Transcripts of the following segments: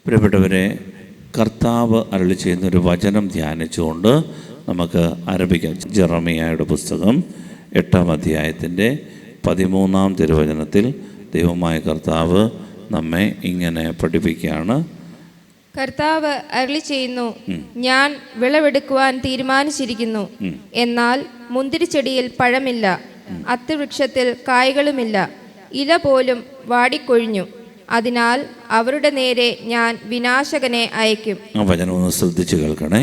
പ്രിയപ്പെട്ടവരെ, കർത്താവ് അരുളി ചെയ്യുന്നൊരു വചനം ധ്യാനിച്ചുകൊണ്ട് നമുക്ക് ആരംഭിക്കാം. ജെറമിയായുടെ പുസ്തകം 8-ാം അധ്യായത്തിൻ്റെ 13-ാം തിരുവചനത്തിൽ ദൈവമായ കർത്താവ് നമ്മെ ഇങ്ങനെ പഠിപ്പിക്കുകയാണ്. കർത്താവ് അരുളി ചെയ്യുന്നു, ഞാൻ വിളവെടുക്കുവാൻ തീരുമാനിച്ചിരിക്കുന്നു. എന്നാൽ മുന്തിരിച്ചെടിയിൽ പഴമില്ല, അത്തിവൃക്ഷത്തിൽ കായ്കളുമില്ല, ഇല പോലും വാടിക്കൊഴിഞ്ഞു. അതിനാൽ അവരുടെ നേരെ ഞാൻ വിനാശകനെ അയക്കും. ആ വചനം ഒന്ന് ശ്രദ്ധിച്ച് കേൾക്കണേ.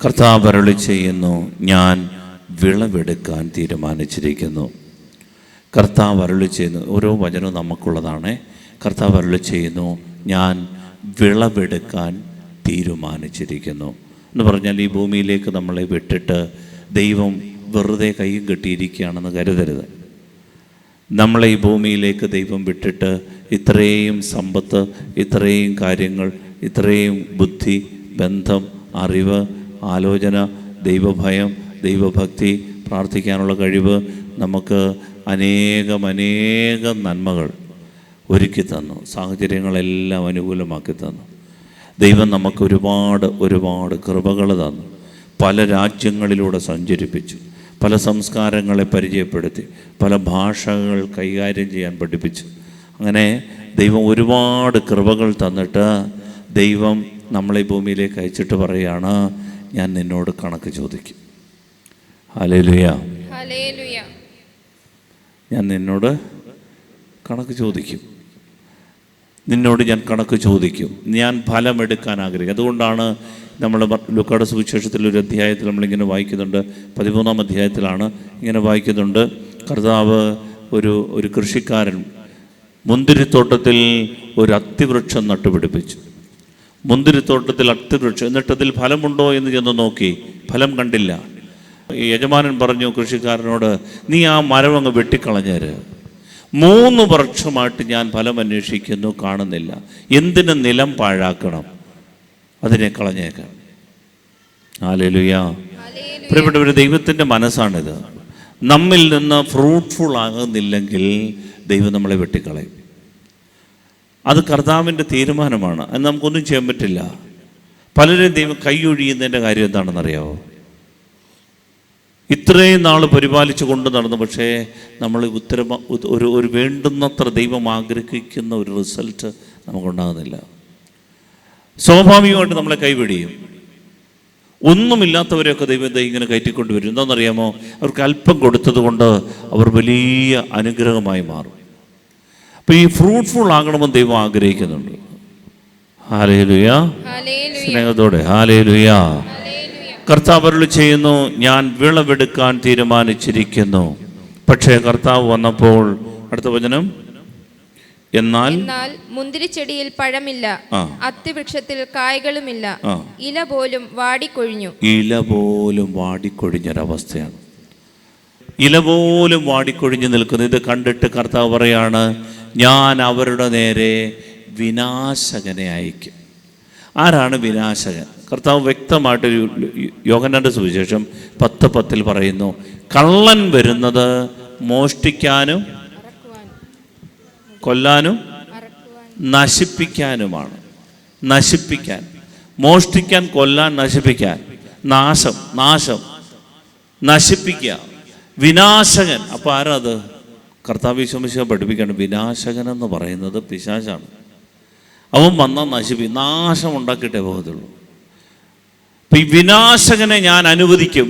കർത്താവ് അരുളി ചെയ്യുന്നു, ഞാൻ വിളവെടുക്കാൻ തീരുമാനിച്ചിരിക്കുന്നു. കർത്താവ് അരുളി ചെയ്യുന്നു. ഓരോ വചനവും നമുക്കുള്ളതാണ്. കർത്താവ് അരുളി ചെയ്യുന്നു, ഞാൻ വിളവെടുക്കാൻ തീരുമാനിച്ചിരിക്കുന്നു എന്ന് പറഞ്ഞാൽ ഈ ഭൂമിയിലേക്ക് നമ്മളെ വിട്ടിട്ട് ദൈവം വെറുതെ കൈയും കെട്ടിയിരിക്കുകയാണെന്ന് കരുതരുത്. നമ്മളെ ഈ ഭൂമിയിലേക്ക് ദൈവം വിട്ടിട്ട് ഇത്രയും സമ്പത്ത്, ഇത്രയും കാര്യങ്ങൾ, ഇത്രയും ബുദ്ധി, ബന്ധം, അറിവ്, ആലോചന, ദൈവഭയം, ദൈവഭക്തി, പ്രാർത്ഥിക്കാനുള്ള കഴിവ്, നമുക്ക് അനേകം നന്മകൾ ഒരുക്കി തന്നു. സാഹചര്യങ്ങളെല്ലാം അനുകൂലമാക്കി തന്നു. ദൈവം നമുക്ക് ഒരുപാട് കൃപകൾ തന്നു. പല രാജ്യങ്ങളിലൂടെ സഞ്ചരിപ്പിച്ചു, പല സംസ്കാരങ്ങളെ പരിചയപ്പെടുത്തി, പല ഭാഷകൾ കൈകാര്യം ചെയ്യാൻ പഠിപ്പിച്ചു. അങ്ങനെ ദൈവം ഒരുപാട് കൃപകൾ തന്നിട്ട് ദൈവം നമ്മളെ ഭൂമിയിലേക്ക് അയച്ചിട്ട് പറയുകയാണ്, ഞാൻ നിന്നോട് കണക്ക് ചോദിക്കും. Hallelujah, hallelujah. ഞാൻ നിന്നോട് കണക്ക് ചോദിക്കും. നിന്നോട് ഞാൻ കണക്ക് ചോദിക്കും. ഞാൻ ഫലമെടുക്കാൻ ആഗ്രഹിക്കും. അതുകൊണ്ടാണ് നമ്മൾ ലൂക്കായുടെ സുവിശേഷത്തിൽ ഒരു അധ്യായത്തിൽ നമ്മളിങ്ങനെ വായിക്കുന്നുണ്ട്. 13-ാം അധ്യായത്തിലാണ് ഇങ്ങനെ വായിക്കുന്നുണ്ട്. കർത്താവ് ഒരു കൃഷിക്കാരൻ മുന്തിരിത്തോട്ടത്തിൽ ഒരു അത്തിവൃക്ഷം നട്ടുപിടിപ്പിച്ചു. മുന്തിരിത്തോട്ടത്തിൽ അത്തിവൃക്ഷം, എന്നിട്ടതിൽ ഫലമുണ്ടോ എന്ന് ചെന്ന് നോക്കി, ഫലം കണ്ടില്ല. ഈ യജമാനൻ പറഞ്ഞു കൃഷിക്കാരനോട്, നീ ആ മരം അങ്ങ് വെട്ടിക്കളഞ്ഞേര്. 3 വർഷമായിട്ട് ഞാൻ ഫലം അന്വേഷിക്കുന്നു, കാണുന്നില്ല. എന്തിന് നിലം പാഴാക്കണം, അതിനെ കളഞ്ഞേക്കാം. ഹല്ലേലൂയ. പ്രിയപ്പെട്ടവരെ, ദൈവത്തിൻ്റെ മനസ്സാണിത്. നമ്മിൽ നിന്ന് ഫ്രൂട്ട്ഫുൾ ആകുന്നില്ലെങ്കിൽ ദൈവം നമ്മളെ വെട്ടിക്കളയും. അത് കർത്താവിൻ്റെ തീരുമാനമാണ്. അത് നമുക്കൊന്നും ചെയ്യാൻ പറ്റില്ല. പലരും ദൈവം കൈയൊഴിയുന്നതിൻ്റെ കാര്യം എന്താണെന്നറിയാമോ? ഇത്രയും നാൾ പരിപാലിച്ചു കൊണ്ട് നടന്നു, പക്ഷേ നമ്മൾ ഒരു വേണ്ടുന്നത്ര ദൈവം ആഗ്രഹിക്കുന്ന ഒരു റിസൾട്ട് നമുക്കുണ്ടാകുന്നില്ല. സ്വാഭാവികമായിട്ട് നമ്മളെ കൈവെടിയും. ഒന്നുമില്ലാത്തവരെയൊക്കെ ദൈവം ഇങ്ങനെ കയറ്റിക്കൊണ്ടുവരും. എന്താണെന്നറിയാമോ? അവർക്ക് അല്പം കൊടുത്തത് കൊണ്ട് അവർ വലിയ അനുഗ്രഹമായി മാറും. അപ്പോൾ ഈ ഫ്രൂട്ട്ഫുൾ ആകണമെന്ന് ദൈവം ആഗ്രഹിക്കുന്നുണ്ട്. ഹല്ലേലൂയ, സ്നേഹത്തോടെ ഹല്ലേലൂയ. കർത്താവ് അരുളി ചെയ്യുന്നു, ഞാൻ വിളവെടുക്കാൻ തീരുമാനിച്ചിരിക്കുന്നു. പക്ഷേ കർത്താവ് വന്നപ്പോൾ, അടുത്ത വചനം, എന്നാൽ മുന്തിരിച്ചെടിയിൽ പഴമില്ല, അത്തിവൃക്ഷത്തിൽ കായ്കളുമില്ല, ഇല പോലും വാടിക്കൊഴിഞ്ഞു. ഇല പോലും വാടിക്കൊഴിഞ്ഞൊരവസ്ഥയാണ്. ഇല പോലും വാടിക്കൊഴിഞ്ഞു നിൽക്കുന്നു. ഇത് കണ്ടിട്ട് കർത്താവ് പറയാണ്, ഞാൻ അവരുടെ നേരെ വിനാശകനെ അയക്കും. ആരാണ് വിനാശകൻ? കർത്താവ് വ്യക്തമായിട്ട് യോഹന്നാന്റെ സുവിശേഷം 10:10 പറയുന്നു, കള്ളൻ വരുന്നത് മോഷ്ടിക്കാനും കൊല്ലാനും നശിപ്പിക്കാനുമാണ്. നശിപ്പിക്കാൻ, മോഷ്ടിക്കാൻ, കൊല്ലാൻ, നശിപ്പിക്കാൻ. നാശം, നശിപ്പിക്കുക, വിനാശകൻ. അപ്പോൾ ആരാ അത്? കർത്താവ് യേശുമിശിഹ പഠിപ്പിക്കുകയാണ്, വിനാശകൻ എന്ന് പറയുന്നത് പിശാചാണ്. അവൻ വന്നാൽ നാശം ഉണ്ടാക്കിയിട്ടേ പോകത്തുള്ളൂ. അപ്പം ഈ വിനാശകനെ ഞാൻ അനുവദിക്കും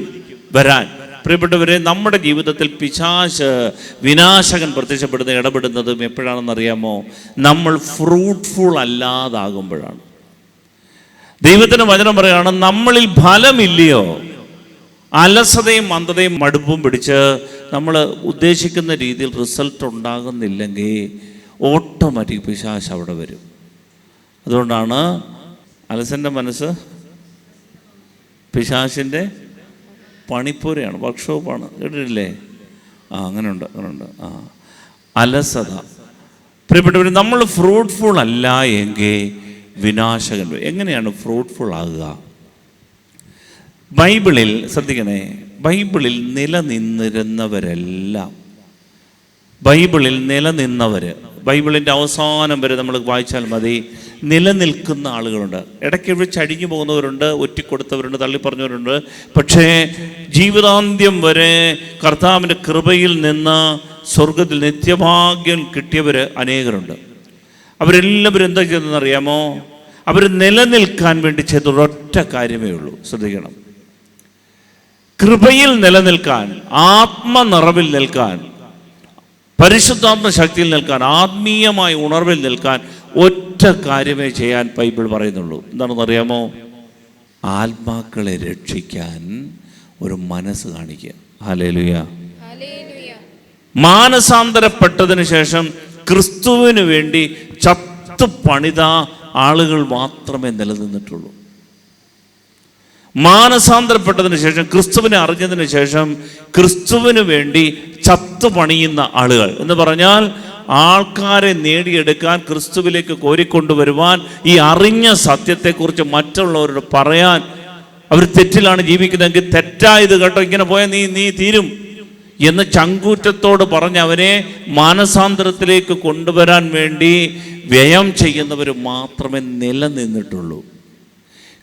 വരാൻ. പ്രിയപ്പെട്ടവരെ, നമ്മുടെ ജീവിതത്തിൽ പിശാച്, വിനാശകൻ പ്രത്യക്ഷപ്പെടുന്ന, ഇടപെടുന്നതും എപ്പോഴാണെന്നറിയാമോ? നമ്മൾ ഫ്രൂട്ട്ഫുൾ അല്ലാതാകുമ്പോഴാണ്. ദൈവത്തിൻ്റെ വചനം പറയുകയാണ്, നമ്മളിൽ ഫലമില്ലയോ, അലസതയും മന്ദതയും മടുപ്പും പിടിച്ച് നമ്മൾ ഉദ്ദേശിക്കുന്ന രീതിയിൽ റിസൾട്ട് ഉണ്ടാകുന്നില്ലെങ്കിൽ ഓട്ടോമാറ്റിക് പിശാച് അവിടെ വരും. അതുകൊണ്ടാണ് അലസൻ്റെ മനസ്സ് പിശാചിൻ്റെ പണിപ്പൂരയാണ്, വർക്ക്ഷോപ്പാണ്. കേട്ടിട്ടില്ലേ? അങ്ങനെയുണ്ട്. അലസത. പ്രിയപ്പെട്ടവർ, നമ്മൾ ഫ്രൂട്ട്ഫുൾ അല്ല എങ്കിൽ വിനാശകൻ. എങ്ങനെയാണ് ഫ്രൂട്ട്ഫുൾ ആകുക? ബൈബിളിൽ ശ്രദ്ധിക്കണേ, ബൈബിളിൽ നിലനിന്നിരുന്നവരെല്ലാം, ബൈബിളിൽ നിലനിന്നവർ, ബൈബിളിൻ്റെ അവസാനം വരെ നമ്മൾ വായിച്ചാൽ മതി, നിലനിൽക്കുന്ന ആളുകളുണ്ട്. ഇടയ്ക്ക് വെച്ച് അടിഞ്ഞു പോകുന്നവരുണ്ട്, ഒറ്റിക്കൊടുത്തവരുണ്ട്, തള്ളിപ്പറഞ്ഞവരുണ്ട്. പക്ഷേ ജീവിതാന്ത്യം വരെ കർത്താവിൻ്റെ കൃപയിൽ നിന്ന് സ്വർഗത്തിൽ നിത്യഭാഗ്യം കിട്ടിയവർ അനേകരുണ്ട്. അവരെല്ലാവരും എന്താ ചെയ്തതെന്നറിയാമോ? അവർ നിലനിൽക്കാൻ വേണ്ടി ചെയ്ത ഒരൊറ്റ കാര്യമേ ഉള്ളൂ. ശ്രദ്ധിക്കണം. കൃപയിൽ നിലനിൽക്കാൻ, ആത്മനിറവിൽ നിൽക്കാൻ, പരിശുദ്ധാത്മ ശക്തിയിൽ നിൽക്കാൻ, ആത്മീയമായ ഉണർവിൽ നിൽക്കാൻ ഒറ്റ കാര്യമേ ചെയ്യാൻ ബൈബിൾ പറയുന്നുള്ളൂ. എന്താണെന്നറിയാമോ? ആത്മാക്കളെ രക്ഷിക്കാൻ ഒരു മനസ്സ് കാണിക്കുക. ഹല്ലേലൂയ. മാനസാന്തരപ്പെട്ടതിന് ശേഷം ക്രിസ്തുവിന് വേണ്ടി ചത്തു പണിത ആളുകൾ മാത്രമേ നിലനിന്നിട്ടുള്ളൂ. മാനസാന്തരപ്പെട്ടതിന് ശേഷം, ക്രിസ്തുവിനെ അറിഞ്ഞതിന് ശേഷം ക്രിസ്തുവിന് വേണ്ടി ചത്തു പണിയുന്ന ആളുകൾ എന്ന് പറഞ്ഞാൽ ആൾക്കാരെ നേടിയെടുക്കാൻ, ക്രിസ്തുവിലേക്ക് കോരിക്കൊണ്ടുവരുവാൻ, ഈ അറിഞ്ഞ സത്യത്തെക്കുറിച്ച് മറ്റുള്ളവരോട് പറയാൻ. അവർ തെറ്റിലാണ് ജീവിക്കുന്നതെങ്കിൽ തെറ്റായത് കേട്ടോ, ഇങ്ങനെ പോയാൽ നീ തീരും എന്ന് ചങ്കൂറ്റത്തോട് പറഞ്ഞ് അവനെ മാനസാന്തരത്തിലേക്ക് കൊണ്ടുവരാൻ വേണ്ടി വ്യയം ചെയ്യുന്നവർ മാത്രമേ നിലനിന്നിട്ടുള്ളൂ.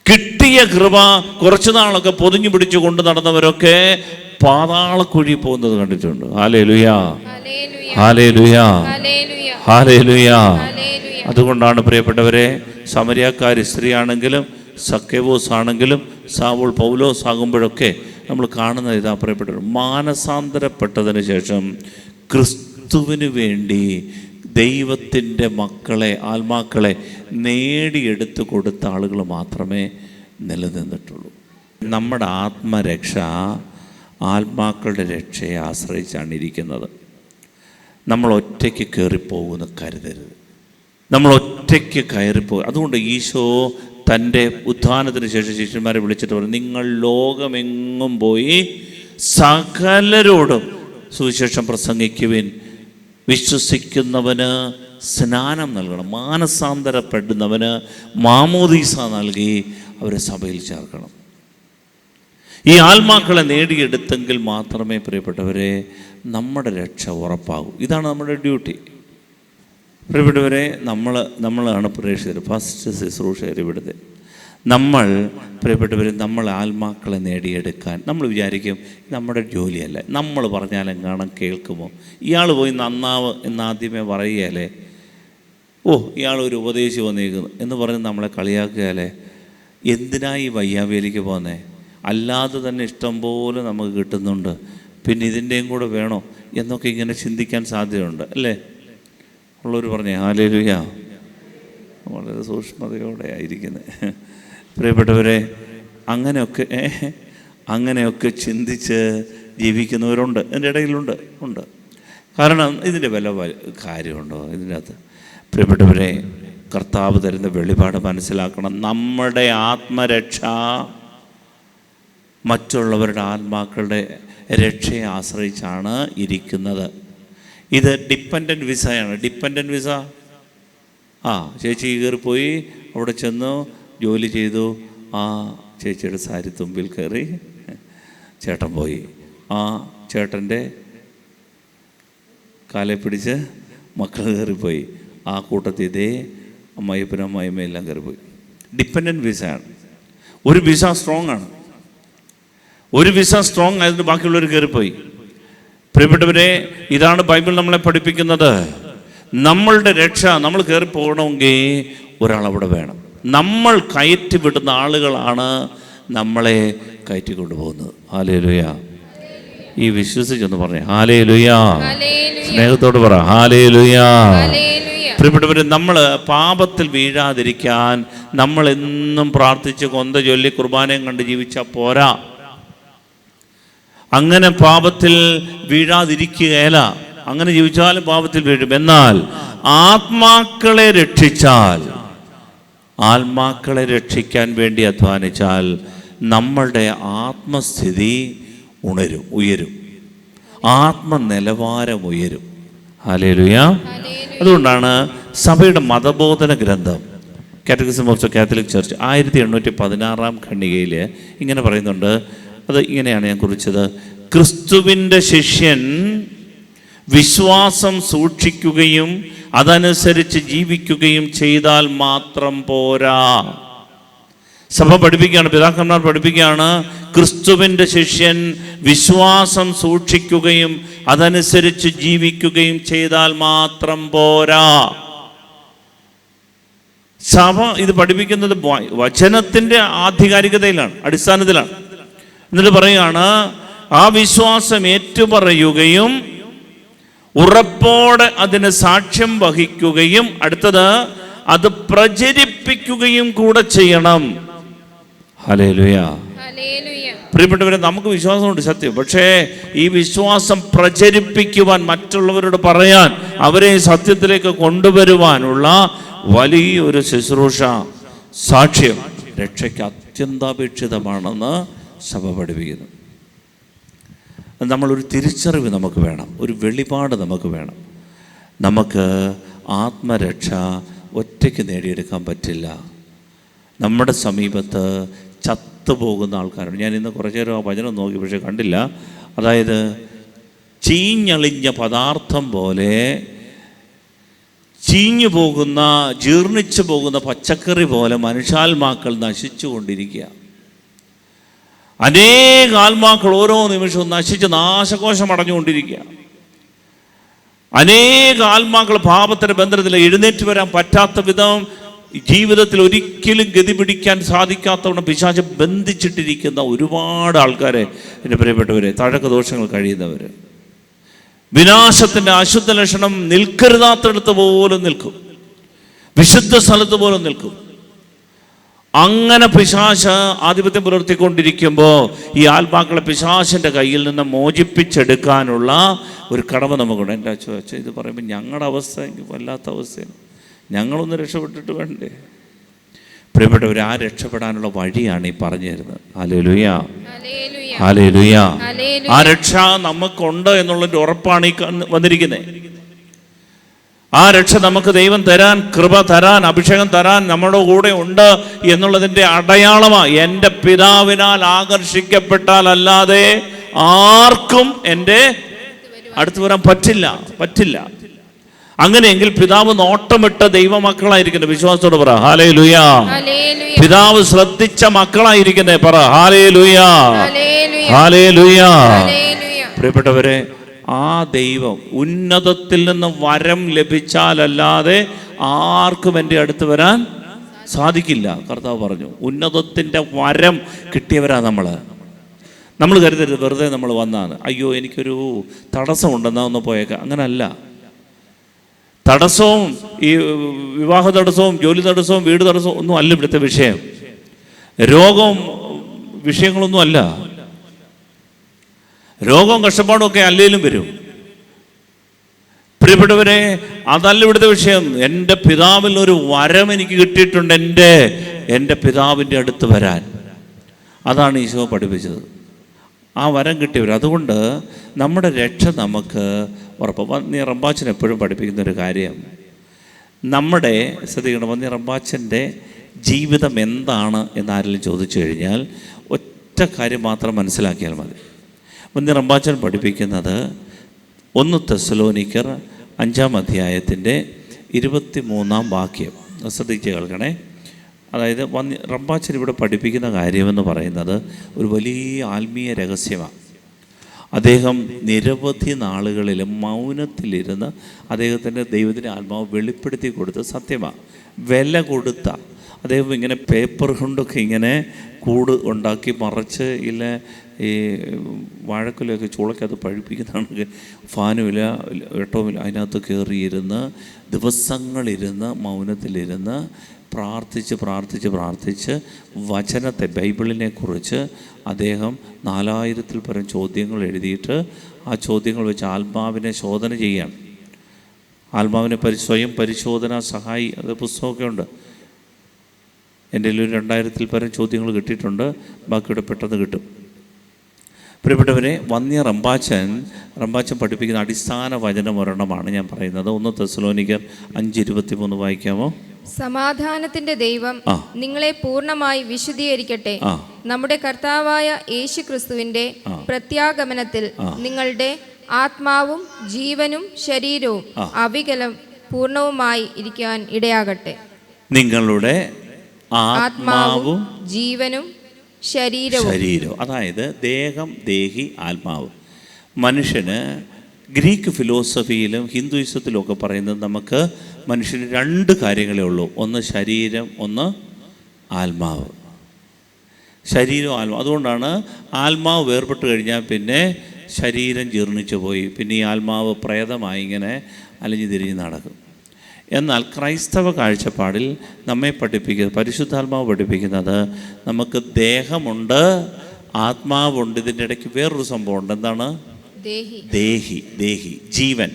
കിട്ടിയ കൃപ കുറച്ചു നാളൊക്കെ പൊതിഞ്ഞു പിടിച്ചു കൊണ്ട് നടന്നവരൊക്കെ പാതാളക്കുഴി പോകുന്നത് കണ്ടിട്ടുണ്ട്. Hallelujah, hallelujah, hallelujah. അതുകൊണ്ടാണ് പ്രിയപ്പെട്ടവരെ, സമരിയാക്കാരി സ്ത്രീയാണെങ്കിലും സക്കേവോസ് ആണെങ്കിലും സാവൂൾ പൗലോസ് ആകുമ്പോഴൊക്കെ നമ്മൾ കാണുന്നത് ഇതാ പ്രിയപ്പെട്ടവർ, മാനസാന്തരപ്പെട്ടതിന് ശേഷം ക്രിസ്തുവിന് വേണ്ടി ദൈവത്തിൻ്റെ മക്കളെ, ആത്മാക്കളെ നേടിയെടുത്ത് കൊടുത്ത ആളുകൾ മാത്രമേ നിലനിന്നിട്ടുള്ളൂ. നമ്മുടെ ആത്മരക്ഷ ആത്മാക്കളുടെ രക്ഷയെ ആശ്രയിച്ചാണ് ഇരിക്കുന്നത്. നമ്മൾ ഒറ്റയ്ക്ക് കയറിപ്പോകുമെന്ന് കരുതരുത്. നമ്മൾ ഒറ്റയ്ക്ക് കയറിപ്പോകും. അതുകൊണ്ട് ഈശോ തൻ്റെ ഉത്ഥാനത്തിന് ശേഷം ശിഷ്യന്മാരെ വിളിച്ചിട്ട് പറഞ്ഞു, നിങ്ങൾ ലോകമെങ്ങും പോയി സകലരോടും സുവിശേഷം പ്രസംഗിക്കുവിൻ, വിശ്വസിക്കുന്നവന് സ്നാനം നൽകണം, മാനസാന്തരപ്പെടുന്നവന് മാമോദീസ നൽകി അവരെ സഭയിൽ ചേർക്കണം. ഈ ആത്മാക്കളെ നേടിയെടുത്തെങ്കിൽ മാത്രമേ പ്രിയപ്പെട്ടവരെ നമ്മുടെ രക്ഷ ഉറപ്പാകൂ. ഇതാണ് നമ്മുടെ ഡ്യൂട്ടി. പ്രിയപ്പെട്ടവരെ, നമ്മളാണ് പ്രേക്ഷിതർ, ഫസ്റ്റ് ശുശ്രൂഷകർ ഇവിടുത്തെ. നമ്മൾ പ്രിയപ്പെട്ടവർ, നമ്മൾ ആത്മാക്കളെ നേടിയെടുക്കാൻ നമ്മൾ വിചാരിക്കും നമ്മുടെ ജോലിയല്ല, നമ്മൾ പറഞ്ഞാലും കാണാൻ കേൾക്കുമോ, ഇയാൾ പോയി നന്നാവ് എന്നാദ്യമേ പറയുകയല്ലേ, ഓ ഇയാൾ ഒരു ഉപദേശി വന്നേക്കുന്നു എന്ന് പറഞ്ഞ് നമ്മളെ കളിയാക്കുകയല്ലേ. എന്തിനായി വയ്യാവേലിക്ക് പോകുന്നേ? അല്ലാതെ തന്നെ ഇഷ്ടം പോലെ നമുക്ക് കിട്ടുന്നുണ്ട്, പിന്നെ ഇതിൻ്റെയും കൂടെ വേണോ എന്നൊക്കെ ഇങ്ങനെ ചിന്തിക്കാൻ സാധ്യതയുണ്ട് അല്ലേ? ഉള്ളവർ പറഞ്ഞേ ഹല്ലേലൂയ. വളരെ സൂക്ഷ്മതയോടെ ആയിരിക്കുന്നത്. പ്രിയപ്പെട്ടവരെ, അങ്ങനെയൊക്കെ ചിന്തിച്ച് ജീവിക്കുന്നവരുണ്ട്, എൻ്റെ ഇടയിലുണ്ട്. കാരണം ഇതിൻ്റെ വില കാര്യമുണ്ടോ ഇതിൻ്റെ അകത്ത്? പ്രിയപ്പെട്ടവരെ, കർത്താവ് തരുന്ന വെളിപാട് മനസ്സിലാക്കണം. നമ്മുടെ ആത്മരക്ഷ മറ്റുള്ളവരുടെ ആത്മാക്കളുടെ രക്ഷയെ ആശ്രയിച്ചാണ് ഇരിക്കുന്നത്. ഇത് ഡിപ്പെൻഡൻറ്റ് വിസയാണ്. ഡിപ്പെൻഡൻറ്റ് വിസ, ചേച്ചി കയറിപ്പോയി, അവിടെ ചെന്നു ജോലി ചെയ്തു, ചേച്ചിയുടെ സാരി തുമ്പിൽ കയറി ചേട്ടൻ പോയി, ചേട്ടൻ്റെ കാലെ പിടിച്ച് മക്കൾ കയറിപ്പോയി, കൂട്ടത്തിൽ ഇതേ അമ്മായിപ്പനും അമ്മായിമ്മയെല്ലാം കയറിപ്പോയി. ഡിപ്പെൻഡൻറ്റ് വിസയാണ്. ഒരു വിസ സ്ട്രോങ് ആണ്, ഒരു വിസ സ്ട്രോങ് ആയതുകൊണ്ട് ബാക്കിയുള്ളവർ കയറിപ്പോയി. പ്രിയപ്പെട്ടവരെ, ഇതാണ് ബൈബിൾ നമ്മളെ പഠിപ്പിക്കുന്നത്. നമ്മളുടെ രക്ഷ, നമ്മൾ കയറി പോകണമെങ്കിൽ ഒരാളവിടെ വേണം. നമ്മൾ കയറ്റി വിടുന്ന ആളുകളാണ് നമ്മളെ കയറ്റി കൊണ്ടുപോകുന്നത്. ഹല്ലേലൂയ. ഈ വിശ്വസിച്ചൊന്ന് പറഞ്ഞേ ഹല്ലേലൂയ. സ്നേഹത്തോട് പറ ഹല്ലേലൂയ. പ്രിയപ്പെട്ടവരെ, നമ്മൾ പാപത്തിൽ വീഴാതിരിക്കാൻ നമ്മൾ എന്നും പ്രാർത്ഥിച്ച് കൊന്ത ചൊല്ലി കുർബാനയും കണ്ട് ജീവിച്ചാൽ പോരാ. അങ്ങനെ പാപത്തിൽ വീഴാതിരിക്കുകയല്ല, അങ്ങനെ ജീവിച്ചാലും പാപത്തിൽ വീഴും. എന്നാൽ ആത്മാക്കളെ രക്ഷിക്കാൻ വേണ്ടി അധ്വാനിച്ചാൽ നമ്മളുടെ ആത്മസ്ഥിതി ഉയരും, ആത്മനിലവാരം ഉയരും. ഹല്ലേലൂയ. അതുകൊണ്ടാണ് സഭയുടെ മതബോധന ഗ്രന്ഥം catechism of the Catholic church 1816 ഖണ്ഡികയിൽ ഇങ്ങനെ പറയുന്നുണ്ട്. അത് ഇങ്ങനെയാണ് ഞാൻ കുറിച്ചത്. ക്രിസ്തുവിൻ്റെ ശിഷ്യൻ വിശ്വാസം സൂക്ഷിക്കുകയും അതനുസരിച്ച് ജീവിക്കുകയും ചെയ്താൽ മാത്രം പോരാ. സഭ പഠിപ്പിക്കുകയാണ്, പിതാക്കന്മാർ പഠിപ്പിക്കുകയാണ്, ക്രിസ്തുവിൻ്റെ ശിഷ്യൻ വിശ്വാസം സൂക്ഷിക്കുകയും അതനുസരിച്ച് ജീവിക്കുകയും ചെയ്താൽ മാത്രം പോരാ. സഭ ഇത് പഠിപ്പിക്കുന്നത് വചനത്തിൻ്റെ ആധികാരികതയിലാണ്, അടിസ്ഥാനത്തിലാണ്. എന്നിട്ട് പറയുകയാണ്, ആ വിശ്വാസം ഏറ്റുപറയുകയും ഉറപ്പോടെ അതിന് സാക്ഷ്യം വഹിക്കുകയും അടുത്തത് അത് പ്രചരിപ്പിക്കുകയും കൂടെ ചെയ്യണം. ഹല്ലേലൂയ. പ്രിയപ്പെട്ടവരെ, നമുക്ക് വിശ്വാസമുണ്ട്, സത്യം. പക്ഷേ ഈ വിശ്വാസം പ്രചരിപ്പിക്കുവാൻ, മറ്റുള്ളവരോട് പറയാൻ, അവരെ സത്യത്തിലേക്ക് കൊണ്ടുവരുവാനുള്ള വലിയൊരു ശുശ്രൂഷ, സാക്ഷ്യം രക്ഷയ്ക്ക് അത്യന്താപേക്ഷിതമാണെന്ന് സഭ പഠിപ്പിക്കുന്നു. നമ്മളൊരു തിരിച്ചറിവ് നമുക്ക് വേണം, ഒരു വെളിപാട് നമുക്ക് വേണം. നമുക്ക് ആത്മരക്ഷ ഒറ്റയ്ക്ക് നേടിയെടുക്കാൻ പറ്റില്ല. നമ്മുടെ സമീപത്ത് ചത്തുപോകുന്ന ആൾക്കാരുണ്ട്. ഞാൻ ഇന്ന് കുറച്ചു നേരം ആ വചനം നോക്കി, പക്ഷേ കണ്ടില്ല. അതായത് ചീഞ്ഞളിഞ്ഞ പദാർത്ഥം പോലെ, ചീഞ്ഞു പോകുന്ന, ജീർണിച്ചു പോകുന്ന പച്ചക്കറി പോലെ മനുഷ്യാത്മാക്കൾ നശിച്ചു കൊണ്ടിരിക്കുക. അനേക ആത്മാക്കൾ ഓരോ നിമിഷവും നശിച്ച് നാശകോശം അടഞ്ഞുകൊണ്ടിരിക്കുക. അനേക ആത്മാക്കൾ പാപത്തിൻ്റെ ബന്ധനത്തിൽ എഴുന്നേറ്റ് വരാൻ പറ്റാത്ത വിധം, ജീവിതത്തിൽ ഒരിക്കലും ഗതി പിടിക്കാൻ സാധിക്കാത്തവണ്ണം പിശാച് ബന്ധിച്ചിട്ടിരിക്കുന്ന ഒരുപാട് ആൾക്കാരെ, എൻ്റെ പ്രിയപ്പെട്ടവരെ, തഴക്ക ദോഷങ്ങൾ കഴിയുന്നവർ, വിനാശത്തിൻ്റെ അശുദ്ധ ലക്ഷണം നിൽക്കരുതാത്തടത്ത് പോലും നിൽക്കും, വിശുദ്ധ സ്ഥലത്ത് പോലും നിൽക്കും. അങ്ങനെ പിശാച് ആധിപത്യം പുലർത്തിക്കൊണ്ടിരിക്കുമ്പോൾ ഈ ആത്മാക്കളെ പിശാചിൻ്റെ കയ്യിൽ നിന്ന് മോചിപ്പിച്ചെടുക്കാനുള്ള ഒരു കടമ നമുക്കുണ്ട്. എൻ്റെ അച്ഛൻ ഇത് പറയുമ്പോൾ ഞങ്ങളുടെ അവസ്ഥ എനിക്ക് വല്ലാത്ത അവസ്ഥയാണ്. ഞങ്ങളൊന്ന് രക്ഷപ്പെട്ടിട്ട് വേണ്ടേ? പ്രിയപ്പെട്ടവർ, ആ രക്ഷപ്പെടാനുള്ള വഴിയാണ് ഈ പറഞ്ഞു തരുന്നത്. Hallelujah, hallelujah. ആ രക്ഷ നമുക്കുണ്ട് എന്നുള്ളതിൻ്റെ ഉറപ്പാണ് ഈ വന്നിരിക്കുന്നത്. ആ രക്ഷ നമുക്ക് ദൈവം തരാൻ, കൃപ തരാൻ, അഭിഷേകം തരാൻ നമ്മുടെ കൂടെ ഉണ്ട് എന്നുള്ളതിൻ്റെ അടയാളമാണ്. എൻ്റെ പിതാവിനാൽ ആകർഷിക്കപ്പെട്ടാൽ അല്ലാതെ ആർക്കും എൻ്റെ അടുത്ത് വരാൻ പറ്റില്ല. അങ്ങനെയെങ്കിൽ പിതാവ് നോട്ടമിട്ട ദൈവമക്കളായിരിക്കുന്നത്. വിശ്വാസത്തോട് പറ ഹല്ലേലൂയ. പിതാവ് ശ്രദ്ധിച്ച മക്കളായിരിക്കുന്നേ, പറ ഹല്ലേലൂയ, ഹല്ലേലൂയ. പ്രിയപ്പെട്ടവരെ, ആ ദൈവം ഉന്നതത്തിൽ നിന്ന് വരം ലഭിച്ചാലല്ലാതെ ആർക്കും എൻ്റെ അടുത്ത് വരാൻ സാധിക്കില്ല. കർത്താവ് പറഞ്ഞു, ഉന്നതത്തിൻ്റെ വരം കിട്ടിയവരാ നമ്മൾ കരുതരുത് വെറുതെ നമ്മൾ വന്നാണ്, അയ്യോ എനിക്കൊരു തടസ്സമുണ്ടെന്നാ ഒന്ന് പോയേക്കാം. അങ്ങനല്ല. തടസ്സവും, ഈ വിവാഹ തടസ്സവും ജോലി തടസ്സവും വീട് തടസ്സവും ഒന്നും അല്ല ഇവിടുത്തെ വിഷയം. രോഗവും വിഷയങ്ങളൊന്നും അല്ല. രോഗവും കഷ്ടപ്പാടും ഒക്കെ അല്ലേലും വരും. പ്രിയപ്പെട്ടവരെ, അതല്ല ഇവിടുത്തെ വിഷയം. എൻ്റെ പിതാവിൽ ഒരു വരം എനിക്ക് കിട്ടിയിട്ടുണ്ട്, എൻ്റെ പിതാവിൻ്റെ അടുത്ത് വരാൻ. അതാണ് ഈശോ പഠിപ്പിച്ചത്. ആ വരം കിട്ടിയവർ. അതുകൊണ്ട് നമ്മുടെ രക്ഷ നമുക്ക് ഉറപ്പ്. വന്നി റമ്പാച്ചൻ എപ്പോഴും പഠിപ്പിക്കുന്നൊരു കാര്യം, നമ്മുടെ ശ്രദ്ധിക്കണം, വന്നി റമ്പാച്ചൻ്റെ ജീവിതം എന്താണ് എന്നാരെങ്കിലും ചോദിച്ചു കഴിഞ്ഞാൽ ഒറ്റ കാര്യം മാത്രം മനസ്സിലാക്കിയാൽ മതി. വന്നി റമ്പാച്ചൻ പഠിപ്പിക്കുന്നത് 1 തെസ്സലോനിക്കർ 5-ാം അധ്യായത്തിൻ്റെ 23-ാം വാക്യം ശ്രദ്ധിച്ച് കേൾക്കണേ. അതായത് റമ്പാച്ചൻ ഇവിടെ പഠിപ്പിക്കുന്ന കാര്യമെന്ന് പറയുന്നത് ഒരു വലിയ ആത്മീയ രഹസ്യമാണ്. അദ്ദേഹം നിരവധി നാളുകളിലും മൗനത്തിലിരുന്ന് അദ്ദേഹത്തിൻ്റെ ദൈവത്തിൻ്റെ ആത്മാവ് വെളിപ്പെടുത്തി കൊടുത്ത സത്യമാണ്. വില കൊടുത്ത അദ്ദേഹം ഇങ്ങനെ പേപ്പർ കൊണ്ടൊക്കെ ഇങ്ങനെ കൂട് ഉണ്ടാക്കി മറച്ച്, ഇല്ല ഈ വാഴക്കൊലയൊക്കെ ചൂളക്കകത്ത് പഴിപ്പിക്കുന്നതാണെങ്കിൽ ഫാനുമില്ല വെട്ടവുമില്ല, അതിനകത്ത് കയറിയിരുന്ന് ദിവസങ്ങളിരുന്ന് മൗനത്തിലിരുന്ന് പ്രാർത്ഥിച്ച് വചനത്തെ, ബൈബിളിനെ കുറിച്ച് അദ്ദേഹം 4000-ൽ പരം ചോദ്യങ്ങൾ എഴുതിയിട്ട് ആ ചോദ്യങ്ങൾ വെച്ച് ആത്മാവിനെ ശോധന ചെയ്യുകയാണ്. ആത്മാവിനെ സ്വയം പരിശോധന സഹായി, അത് പുസ്തകമൊക്കെ ഉണ്ട്. എൻ്റെ ഒരു 2000-ൽ പരം ചോദ്യങ്ങൾ കിട്ടിയിട്ടുണ്ട്. ബാക്കിയുടെ പെട്ടെന്ന് കിട്ടും. പ്രിയപ്പെട്ടവരെ, വന്യ റമ്പാച്ചൻ പഠിപ്പിക്കുന്ന അടിസ്ഥാന വചനം ഒരെണ്ണമാണ് ഞാൻ പറയുന്നത്. 1 തെസ്സലോനിക്കർ 5:23 വായിക്കാമോ? സമാധാനത്തിന്റെ ദൈവം നിങ്ങളെ പൂർണ്ണമായി വിശുദ്ധീകരിക്കട്ടെ. നമ്മുടെ കർത്താവായ യേശു ക്രിസ്തുവിന്റെ പ്രത്യാഗമനത്തിൽ നിങ്ങളുടെ ആത്മാവും ജീവനും ശരീരവും അവികലം പൂർണ്ണവുമായി ഇരിക്കാൻ ഇടയാകട്ടെ. നിങ്ങളുടെ ആത്മാവും ജീവനും ശരീരവും. അതായത് ദേഹം, ദേഹി, ആത്മാവ്. മനുഷ്യന് ഗ്രീക്ക് ഫിലോസഫിയിലും ഹിന്ദുയിസത്തിലും ഒക്കെ പറയുന്നത് നമുക്ക് മനുഷ്യന് രണ്ട് കാര്യങ്ങളേ ഉള്ളൂ. ഒന്ന് ശരീരം, ഒന്ന് ആത്മാവ്. ശരീരവും ആത്മാവ്. അതുകൊണ്ടാണ് ആത്മാവ് വേർപെട്ട് കഴിഞ്ഞാൽ പിന്നെ ശരീരം ജീർണിച്ചു പോയി, പിന്നെ ഈ ആത്മാവ് പ്രേതമായി ഇങ്ങനെ അലിഞ്ഞു തിരിഞ്ഞ് നടക്കും. എന്നാൽ ക്രൈസ്തവ കാഴ്ചപ്പാടിൽ നമ്മെ പഠിപ്പിക്കുന്നത്, പരിശുദ്ധാത്മാവ് പഠിപ്പിക്കുന്നത്, നമുക്ക് ദേഹമുണ്ട്, ആത്മാവുണ്ട്, ഇതിൻ്റെ ഇടയ്ക്ക് വേറൊരു സംഭവമുണ്ട്. എന്താണ്? ദേഹി, ജീവൻ,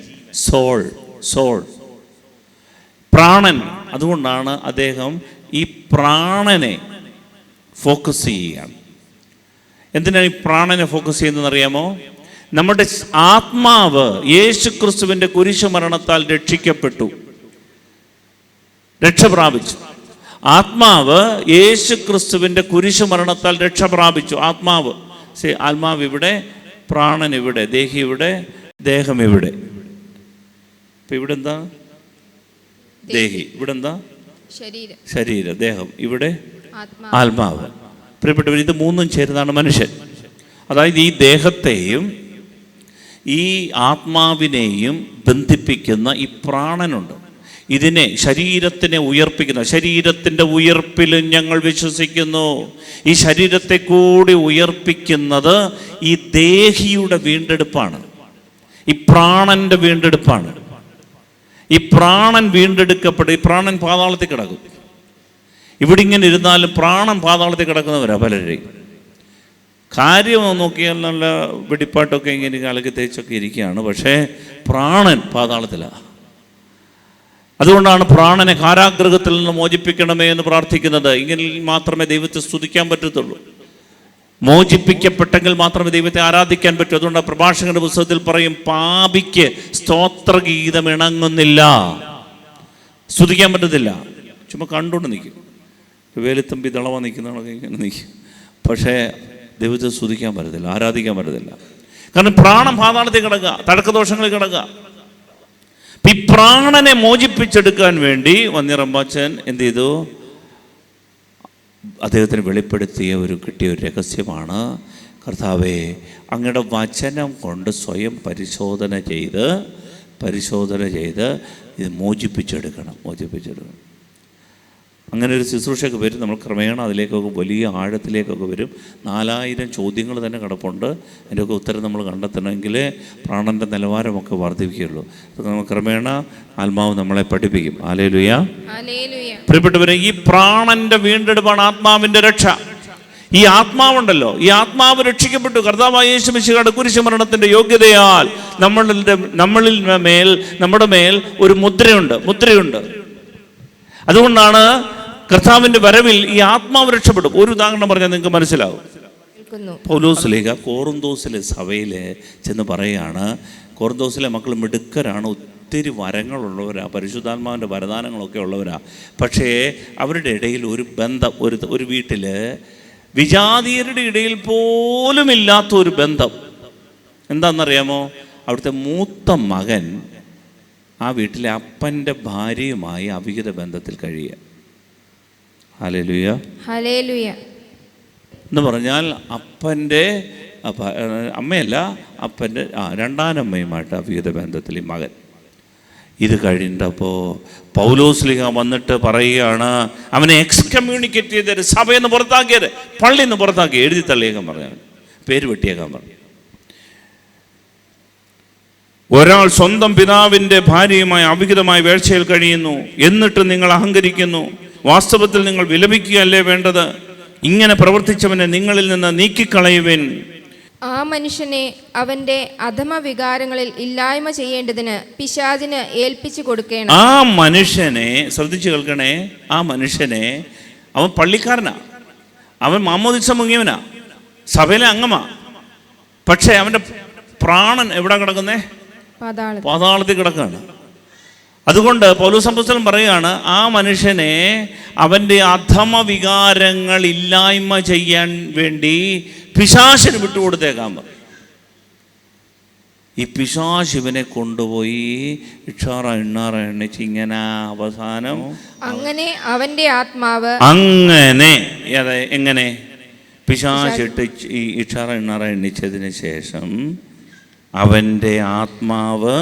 സോൾ, പ്രാണൻ. അതുകൊണ്ടാണ് അദ്ദേഹം ഈ പ്രാണനെ ഫോക്കസ് ചെയ്യുകയാണ്. എന്തിനാണ് ഈ പ്രാണനെ ഫോക്കസ് ചെയ്യുന്നതെന്ന് അറിയാമോ? നമ്മുടെ ആത്മാവ് യേശുക്രിസ്തുവിൻ്റെ കുരിശുമരണത്താൽ രക്ഷിക്കപ്പെട്ടു, രക്ഷ പ്രാപിച്ചു. ആത്മാവ് യേശുക്രിസ്തുവിൻ്റെ കുരിശുമരണത്താൽ രക്ഷ പ്രാപിച്ചു. ആത്മാവ് ഇവിടെ, പ്രാണൻ ഇവിടെ, ദേഹി ഇവിടെ, ദേഹം ഇവിടെ. ഇപ്പം ഇവിടെ എന്താ? ദേഹി. ഇവിടെ എന്താ? ശരീരം. ദേഹം. ഇവിടെ ആത്മാവ്. പ്രിയപ്പെട്ടവർ, ഇത് മൂന്നും ചേരുന്നതാണ് മനുഷ്യൻ. അതായത് ഈ ദേഹത്തെയും ഈ ആത്മാവിനെയും ബന്ധിപ്പിക്കുന്ന ഈ പ്രാണനുണ്ട്. ഇതിനെ, ശരീരത്തിനെ ഉയർപ്പിക്കുന്ന, ശരീരത്തിൻ്റെ ഉയർപ്പിലും ഞങ്ങൾ വിശ്വസിക്കുന്നു. ഈ ശരീരത്തെ കൂടി ഉയർപ്പിക്കുന്നത് ഈ ദേഹിയുടെ വീണ്ടെടുപ്പാണ്, ഈ പ്രാണന്റെ വീണ്ടെടുപ്പാണ്. ഈ പ്രാണൻ വീണ്ടെടുക്കപ്പെടും. ഈ പ്രാണൻ പാതാളത്തിൽ കിടക്കും. ഇവിടെ ഇങ്ങനെ ഇരുന്നാലും പ്രാണൻ പാതാളത്തിൽ കിടക്കുന്നവരാ പലരെയും. കാര്യം നോക്കിയാൽ നല്ല വെടിപ്പാട്ടൊക്കെ ഇങ്ങനെ കലക്കി തേച്ചൊക്കെ ഇരിക്കുകയാണ്, പക്ഷേ പ്രാണൻ പാതാളത്തിലാണ്. അതുകൊണ്ടാണ് പ്രാണനെ കാരാഗ്രഹത്തിൽ നിന്ന് മോചിപ്പിക്കണമേ എന്ന് പ്രാർത്ഥിക്കുന്നത്. ഇങ്ങനെ മാത്രമേ ദൈവത്തെ സ്തുതിക്കാൻ പറ്റത്തുള്ളൂ. മോചിപ്പിക്കപ്പെട്ടെങ്കിൽ മാത്രമേ ദൈവത്തെ ആരാധിക്കാൻ പറ്റൂ. അതുകൊണ്ട് പ്രഭാഷകന്റെ പുസ്തകത്തിൽ പറയും, പാപിക്ക് സ്തോത്രഗീതം ഇണങ്ങുന്നില്ല, സ്തുതിക്കാൻ പറ്റത്തില്ല. ചുമ്മാ കണ്ടുകൊണ്ട് നിൽക്കും, വേലിത്തമ്പി തിളവ നിൽക്കുന്നതൊക്കെ ഇങ്ങനെ നിൽക്കും. പക്ഷേ ദൈവത്തെ സ്തുതിക്കാൻ പറ്റത്തില്ല, ആരാധിക്കാൻ പറ്റത്തില്ല. കാരണം പ്രാണൻ പാതാളത്തിൽ കിടക്കുക, തടക്കദോഷങ്ങളിൽ കിടക്കുക. ഈ പ്രാണനെ മോചിപ്പിച്ചെടുക്കാൻ വേണ്ടി വന്യറമ്പാച്ചൻ എന്ത് ചെയ്തു? അദ്ദേഹത്തിന് കിട്ടിയ ഒരു രഹസ്യമാണ്, കർത്താവേ, അങ്ങയുടെ വചനം കൊണ്ട് സ്വയം പരിശോധന ചെയ്ത് ഇത് മോചിപ്പിച്ചെടുക്കണം. അങ്ങനെ ഒരു ശുശ്രൂഷയൊക്കെ വരും. നമ്മൾ ക്രമേണ അതിലേക്കൊക്കെ വലിയ ആഴത്തിലേക്കൊക്കെ വരും. 4000 ചോദ്യങ്ങൾ തന്നെ കിടപ്പുണ്ട്. അതിൻ്റെയൊക്കെ ഉത്തരം നമ്മൾ കണ്ടെത്തണമെങ്കിൽ പ്രാണൻ്റെ നിലവാരമൊക്കെ വർദ്ധിക്കുകയുള്ളൂ. നമ്മൾ ക്രമേണ ആത്മാവ് നമ്മളെ പഠിപ്പിക്കും. ഹല്ലേലൂയ. പ്രിയപ്പെട്ടവരെ, ഈ പ്രാണന്റെ വീണ്ടെടുപ്പാണ് ആത്മാവിൻ്റെ രക്ഷ. ഈ ആത്മാവുണ്ടല്ലോ, ഈ ആത്മാവ് രക്ഷിക്കപ്പെട്ടു. കർത്താവായ യേശു മിശിഹായുടെ കുരിശുമരണത്തിൻ്റെ യോഗ്യതയാൽ നമ്മുടെ മേൽ ഒരു മുദ്രയുണ്ട്. അതുകൊണ്ടാണ് കർത്താവിൻ്റെ വരവിൽ ഈ ആത്മാവ് രക്ഷപ്പെടും. ഒരു ഉദാഹരണം പറഞ്ഞാൽ നിങ്ങൾക്ക് മനസ്സിലാവും. പൗലോസ് ലേഖ കോറിന്തോസിലെ സഭയിൽ ചെന്ന് പറയുകയാണ്, കോറിന്തോസിലെ മക്കൾ മിടുക്കരാണ്, ഒത്തിരി വരങ്ങളുള്ളവരാ, പരിശുദ്ധാത്മാവിൻ്റെ വരദാനങ്ങളൊക്കെ ഉള്ളവരാ. പക്ഷേ അവരുടെ ഇടയിൽ ഒരു ബന്ധം, ഒരു വീട്ടിൽ വിജാതീയരുടെ ഇടയിൽ പോലും ഇല്ലാത്ത ഒരു ബന്ധം. എന്താണെന്നറിയാമോ? അവിടുത്തെ മൂത്ത മകൻ ആ വീട്ടിലെ അപ്പൻ്റെ ഭാര്യയുമായി അവിഹിത ബന്ധത്തിൽ കഴിയുക. ഹല്ലേലൂയ. എന്ന് പറഞ്ഞാൽ അപ്പൻ്റെ അമ്മയല്ല, അപ്പൻ്റെ രണ്ടാനമ്മയുമായിട്ട് അവിഹിത ബന്ധത്തിൽ ഈ മകൻ. ഇത് കഴിഞ്ഞപ്പോൾ പൗലോസ് ലീഗ വന്നിട്ട് പറയുകയാണ്, അവനെ എക്സ്കമ്മ്യൂണിക്കേറ്റ് ചെയ്തത്, സഭയിൽ നിന്ന് പുറത്താക്കിയത്, പള്ളിയിൽ നിന്ന് പുറത്താക്കി, എഴുതി തള്ളിയേക്കാൻ പറഞ്ഞു, പേര് വെട്ടിയേക്കാൻ പറഞ്ഞു. ഒരാൾ സ്വന്തം പിതാവിൻ്റെ ഭാര്യയുമായി അവിഹിതമായി വേഴ്ചയിൽ കഴിയുന്നു, എന്നിട്ട് നിങ്ങൾ അഹങ്കരിക്കുന്നു. വാസ്തവത്തിൽ നിങ്ങൾ വിലപിക്കുകയല്ലേ വേണ്ടത്? ഇങ്ങനെ പ്രവർത്തിച്ചവനെ നിങ്ങളിൽ നിന്ന് നീക്കിക്കളയുവിൻ. ആ മനുഷ്യനെ അവന്റെ അധമ വികാരങ്ങളിൽ ഇല്ലായ്മ ചെയ്യേണ്ടതിന് പിശാചിന് ഏൽപ്പിച്ചു കൊടുക്കണം. ആ മനുഷ്യനെ ശ്രദ്ധിച്ചു കേൾക്കണേ. ആ മനുഷ്യനെ, അവൻ പള്ളിക്കാരനാ, അവൻ മാമോദിസ മുങ്ങിയവനാ, സഭയിലെ അംഗമാ. പക്ഷേ അവൻ്റെ പ്രാണൻ എവിടെ കിടക്കുന്നേ? പാതാളത്തിൽ കിടക്കുകയാണ്. അതുകൊണ്ട് പൗലോസ് അപ്പോസ്തലൻ പറയുകയാണ്, ആ മനുഷ്യനെ അവൻ്റെ അധമ വികാരങ്ങൾ ഇല്ലായ്മ ചെയ്യാൻ വേണ്ടി പിശാചിന് വിട്ടുകൊടുത്തേക്കാൻ പറയും. ഈ പിശാച് ഇവനെ കൊണ്ടുപോയി ഇക്ഷാറ ഇണ്ണാറ എണ്ണിച്ച് ഇങ്ങനെ അവസാനം അങ്ങനെ അവന്റെ ആത്മാവ് എങ്ങനെ പിശാചിട്ട് ഈ ഇക്ഷാറ ഇണ്ണാറ എണ്ണിച്ചതിന് ശേഷം അവൻ്റെ ആത്മാവ്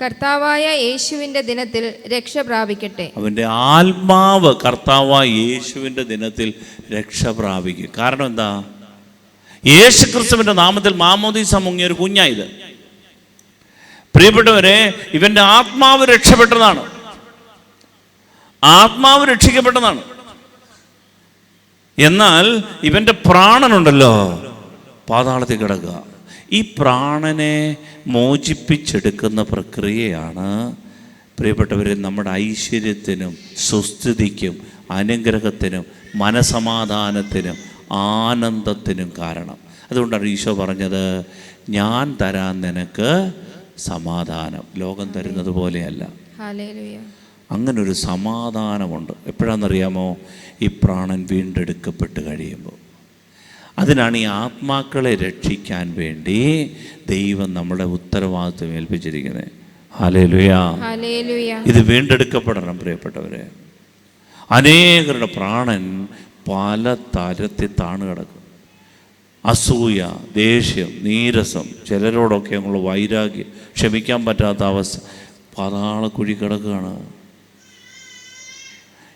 കർത്താവായ യേശുവിന്റെ ദിനത്തിൽ രക്ഷ പ്രാപിക്കട്ടെ. അവൻ്റെ ആത്മാവ് കർത്താവായ യേശുവിൻ്റെ ദിനത്തിൽ രക്ഷ പ്രാപിക്കും. കാരണം എന്താ? യേശു ക്രിസ്തുവിൻ്റെ നാമത്തിൽ മാമോദീസ മുങ്ങിയ ഒരു കുഞ്ഞായത്. പ്രിയപ്പെട്ടവരെ, ഇവൻ്റെ ആത്മാവ് രക്ഷപ്പെട്ടതാണ്, ആത്മാവ് രക്ഷിക്കപ്പെട്ടതാണ്. എന്നാൽ ഇവൻ്റെ പ്രാണനുണ്ടല്ലോ പാതാളത്തിൽ കിടക്കുക. ഈ പ്രാണനെ മോചിപ്പിച്ചെടുക്കുന്ന പ്രക്രിയയാണ് പ്രിയപ്പെട്ടവരെ നമ്മുടെ ഐശ്വര്യത്തിനും സുസ്ഥിതിക്കും അനുഗ്രഹത്തിനും മനസമാധാനത്തിനും ആനന്ദത്തിനും കാരണം. അതുകൊണ്ടാണ് ഈശോ പറഞ്ഞത്, ഞാൻ തരാൻ നിനക്ക് സമാധാനം, ലോകം തരുന്നത് പോലെയല്ല. ഹല്ലേലൂയ. അങ്ങനൊരു സമാധാനമുണ്ട്. എപ്പോഴാണെന്നറിയാമോ? ഈ പ്രാണൻ വീണ്ടെടുക്കപ്പെട്ട് കഴിയുമ്പോൾ. അതിനാണ് ഈ ആത്മാക്കളെ രക്ഷിക്കാൻ വേണ്ടി ദൈവം നമ്മുടെ ഉത്തരവാദിത്വം ഏൽപ്പിച്ചിരിക്കുന്നത്. ഹല്ലേലൂയ. ഹല്ലേലൂയ. ഇത് വീണ്ടെടുക്കപ്പെടണം പ്രിയപ്പെട്ടവരെ. അനേകരുടെ പ്രാണൻ പല തരത്തിൽ താണു കിടക്കും. അസൂയ, ദേഷ്യം, നീരസം, ചിലരോടൊക്കെ ഉള്ള വൈരാഗ്യം, ക്ഷമിക്കാൻ പറ്റാത്ത അവസ്ഥ, പാതാളക്കുഴി കിടക്കുകയാണ്.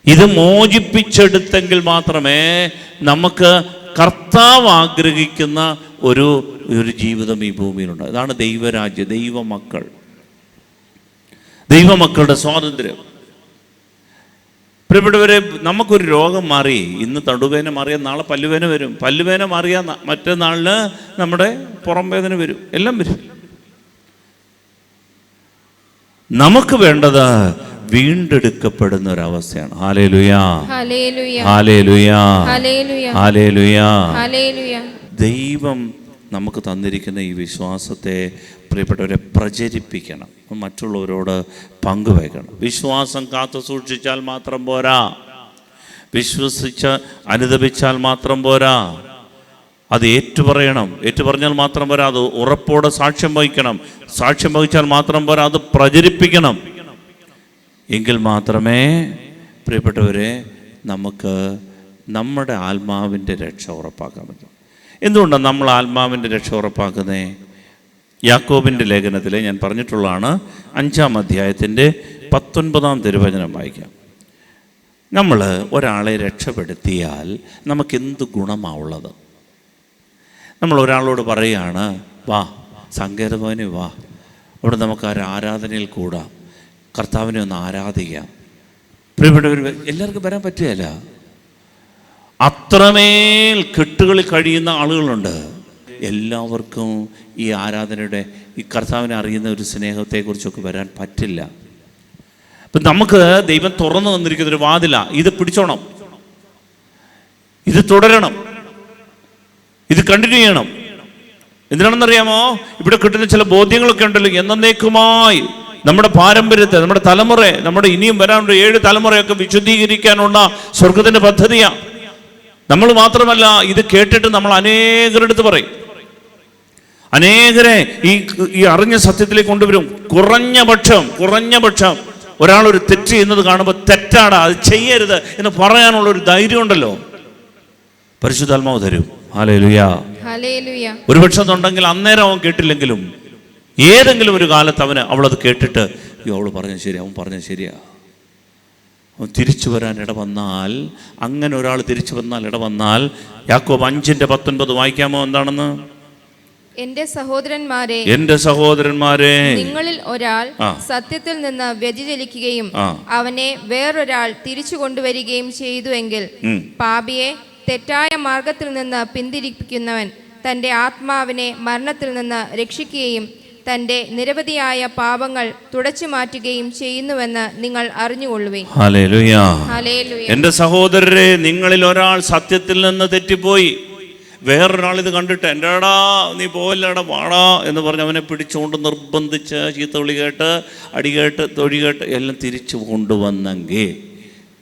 ഇത് മോചിപ്പിച്ചെടുത്തെങ്കിൽ മാത്രമേ നമുക്ക് കർത്താവ് ആഗ്രഹിക്കുന്ന ഒരു ജീവിതം ഈ ഭൂമിയിലുണ്ട്. അതാണ് ദൈവരാജ്യം, ദൈവമക്കളുടെ സ്വാതന്ത്ര്യം. പ്രിയപ്പെട്ടവരെ, നമുക്കൊരു രോഗം മാറി, ഇന്ന് തണ്ടുവേദന മാറിയാൽ നാളെ പല്ലുവേദന വരും, പല്ലുവേദന മാറിയാൽ മറ്റന്നാളിന് നമ്മുടെ പുറം വേദന വരും, എല്ലാം വരും. നമുക്ക് വേണ്ടത് വീണ്ടെടുക്കപ്പെടുന്ന ഒരവസ്ഥയാണ്. Hallelujah, hallelujah, hallelujah, hallelujah, hallelujah. Hallelujah. ദൈവം നമുക്ക് തന്നിരിക്കുന്ന ഈ വിശ്വാസത്തെ പ്രിയപ്പെട്ടവരെ പ്രചരിപ്പിക്കണം, മറ്റുള്ളവരോട് പങ്കുവയ്ക്കണം. വിശ്വാസം കാത്തു സൂക്ഷിച്ചാൽ മാത്രം പോരാ, വിശ്വസിച്ച് അനുദപിച്ചാൽ മാത്രം പോരാ, അത് ഏറ്റുപറയണം. ഏറ്റുപറഞ്ഞാൽ മാത്രം പോരാ, അത് ഉറപ്പോടെ സാക്ഷ്യം വഹിക്കണം. സാക്ഷ്യം വഹിച്ചാൽ മാത്രം പോരാ, അത് പ്രചരിപ്പിക്കണം. എങ്കിൽ മാത്രമേ പ്രിയപ്പെട്ടവരെ നമുക്ക് നമ്മുടെ ആത്മാവിൻ്റെ രക്ഷ ഉറപ്പാക്കാൻ പറ്റും. എന്തുകൊണ്ടാണ് നമ്മൾ ആത്മാവിൻ്റെ രക്ഷ ഉറപ്പാക്കുന്നത്? യാക്കോബിൻ്റെ ലേഖനത്തിൽ ഞാൻ പറഞ്ഞിട്ടുള്ളതാണ്, 5-ാം അധ്യായത്തിൻ്റെ 19-ാം തിരുവചനം വായിക്കാം. നമ്മൾ ഒരാളെ രക്ഷപ്പെടുത്തിയാൽ നമുക്കെന്ത് ഗുണമാണുള്ളത്? നമ്മൾ ഒരാളോട് പറയുകയാണ്, വാ സങ്കേതഭവനിൽ വാ, അവിടെ നമുക്ക് ആരാധനയിൽ കൂടാം, കർത്താവിനെ ഒന്ന് ആരാധിക്കാം. പ്രിയപ്പെട്ടവർ, എല്ലാവർക്കും വരാൻ പറ്റുകയില്ല. അത്രമേൽ കെട്ടുകളിൽ കഴിയുന്ന ആളുകളുണ്ട്. എല്ലാവർക്കും ഈ ആരാധനയുടെ, ഈ കർത്താവിനെ അറിയുന്ന ഒരു സ്നേഹത്തെക്കുറിച്ചൊക്കെ വരാൻ പറ്റില്ല. അപ്പം നമുക്ക് ദൈവം തുറന്നു തന്നിരിക്കുന്നൊരു വാതില, ഇത് പിടിച്ചോണം, ഇത് തുടരണം, ഇത് കണ്ടിന്യൂ ചെയ്യണം. എന്തിനാണെന്നറിയാമോ? ഇവിടെ കിട്ടുന്ന ചില ബോധ്യങ്ങളൊക്കെ ഉണ്ടല്ലോ, എന്നേക്കുമായി നമ്മുടെ പാരമ്പര്യത്തെ, നമ്മുടെ തലമുറയെ, നമ്മുടെ ഇനിയും വരാനുള്ള 7 തലമുറയൊക്കെ വിശുദ്ധീകരിക്കാനുള്ള സ്വർഗത്തിൻ്റെ പദ്ധതിയാണ്. നമ്മൾ മാത്രമല്ല, ഇത് കേട്ടിട്ട് നമ്മൾ അനേകരെടുത്ത് പറയും, അനേകരെ ഈ അറിഞ്ഞ സത്യത്തിലേക്ക് കൊണ്ടുവരും. കുറഞ്ഞ പക്ഷം ഒരാളൊരു തെറ്റ് ചെയ്യുന്നത് കാണുമ്പോൾ തെറ്റാടാ, അത് ചെയ്യരുത് എന്ന് പറയാനുള്ള ഒരു ധൈര്യം ഉണ്ടല്ലോ, പരിശുദ്ധാത്മാവ് തരും. Hallelujah, hallelujah. ഒരുപക്ഷെ അതുണ്ടെങ്കിൽ അന്നേരം അവൻ കേട്ടില്ലെങ്കിലും ഏതെങ്കിലും ഒരു കാലത്ത് അവളത് കേട്ടിട്ട്, അവൾ പറഞ്ഞത് ശരിയാ, അവൻ പറഞ്ഞത് ശരിയാ, അവൻ തിരിച്ചു വരാൻ ഇടവന്നാൽ, അങ്ങനെ ഒരാൾ തിരിച്ചു വന്നാൽ ഇടവന്നാൽ, യാക്കോബ് 5:19 വായിക്കാമോ? എന്താണെന്ന്? എന്റെ സഹോദരന്മാരെ, നിങ്ങളിൽ ഒരാൾ സത്യത്തിൽ നിന്ന് വ്യതിചലിക്കുകയും അവനെ വേറൊരാൾ തിരിച്ചു കൊണ്ടുവരികയും ചെയ്തുവെങ്കിൽ, പാപിയെ തെറ്റായ മാർഗത്തിൽ നിന്ന് പിന്തിരിപ്പിക്കുന്നവൻ തൻ്റെ ആത്മാവിനെ മരണത്തിൽ നിന്ന് രക്ഷിക്കുകയും തൻ്റെ നിരവധിയായ പാപങ്ങൾ തുടച്ചു മാറ്റുകയും ചെയ്യുന്നുവെന്ന് നിങ്ങൾ അറിഞ്ഞുകൊള്ളുവേ. Hallelujah, hallelujah. എൻ്റെ സഹോദരരെ, നിങ്ങളിൽ ഒരാൾ സത്യത്തിൽ നിന്ന് തെറ്റിപ്പോയി, വേറൊരാൾ ഇത് കണ്ടിട്ട് എൻ്റെടാ നീ പോവല്ലടാ വാടാ എന്ന് പറഞ്ഞ് അവനെ പിടിച്ചുകൊണ്ട് നിർബന്ധിച്ച് ചീത്ത വിളി കേട്ട്, അടി കേട്ട്, തൊഴി കേട്ട് എല്ലാം തിരിച്ചു കൊണ്ടുവന്നെങ്കിൽ,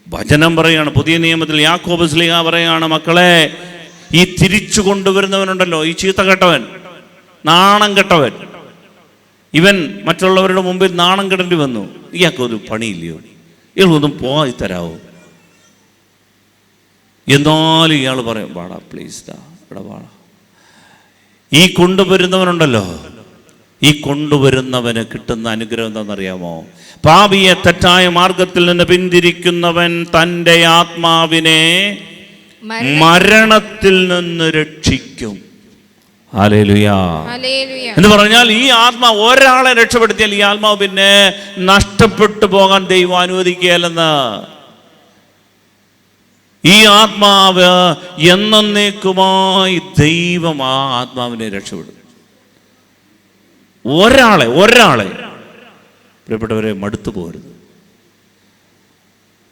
വചനം പറയാണ്, പുതിയ നിയമത്തിൽ യാക്കോബ് ശ്ലീഹ പറയാണ്, മക്കളെ, ഈ തിരിച്ചു കൊണ്ടുവരുന്നവനുണ്ടല്ലോ, ഈ ചീത്ത കെട്ടവൻ, നാണം കെട്ടവൻ, ഇവൻ മറ്റുള്ളവരുടെ മുമ്പിൽ നാണം കെടേണ്ടി വന്നു. ഇയാൾക്കൊരു പണിയില്ലയോ, ഇയാളൊന്നും പോയി തരാവോ? എന്നാലും ഇയാൾ പറയും, വാടാ പ്ലീസ് ഡാ, ഇവിടെ വാടാ. ഈ കൊണ്ടുവരുന്നവനുണ്ടല്ലോ, ഈ കൊണ്ടുവരുന്നവന് കിട്ടുന്ന അനുഗ്രഹം എന്താണെന്നറിയാമോ? പാപിയെ തെറ്റായ മാർഗത്തിൽ നിന്ന് പിന്തിരിക്കുന്നവൻ തൻ്റെ ആത്മാവിനെ മരണത്തിൽ നിന്ന് രക്ഷിക്കും. ഹല്ലേലൂയ. എന്ന് പറഞ്ഞാൽ ഈ ആത്മാവ് ഒരാളെ രക്ഷപ്പെടുത്തിയാൽ ഈ ആത്മാവ് പിന്നെ നഷ്ടപ്പെട്ടു പോകാൻ ദൈവം അനുവദിക്കുകയല്ലെന്ന്. ഈ ആത്മാവ് എന്നേക്കുമായി ദൈവം ആ ആത്മാവിനെ രക്ഷപ്പെടും. ഒരാളെ പ്രിയപ്പെട്ടവരെ മടുത്തു പോകരുത്.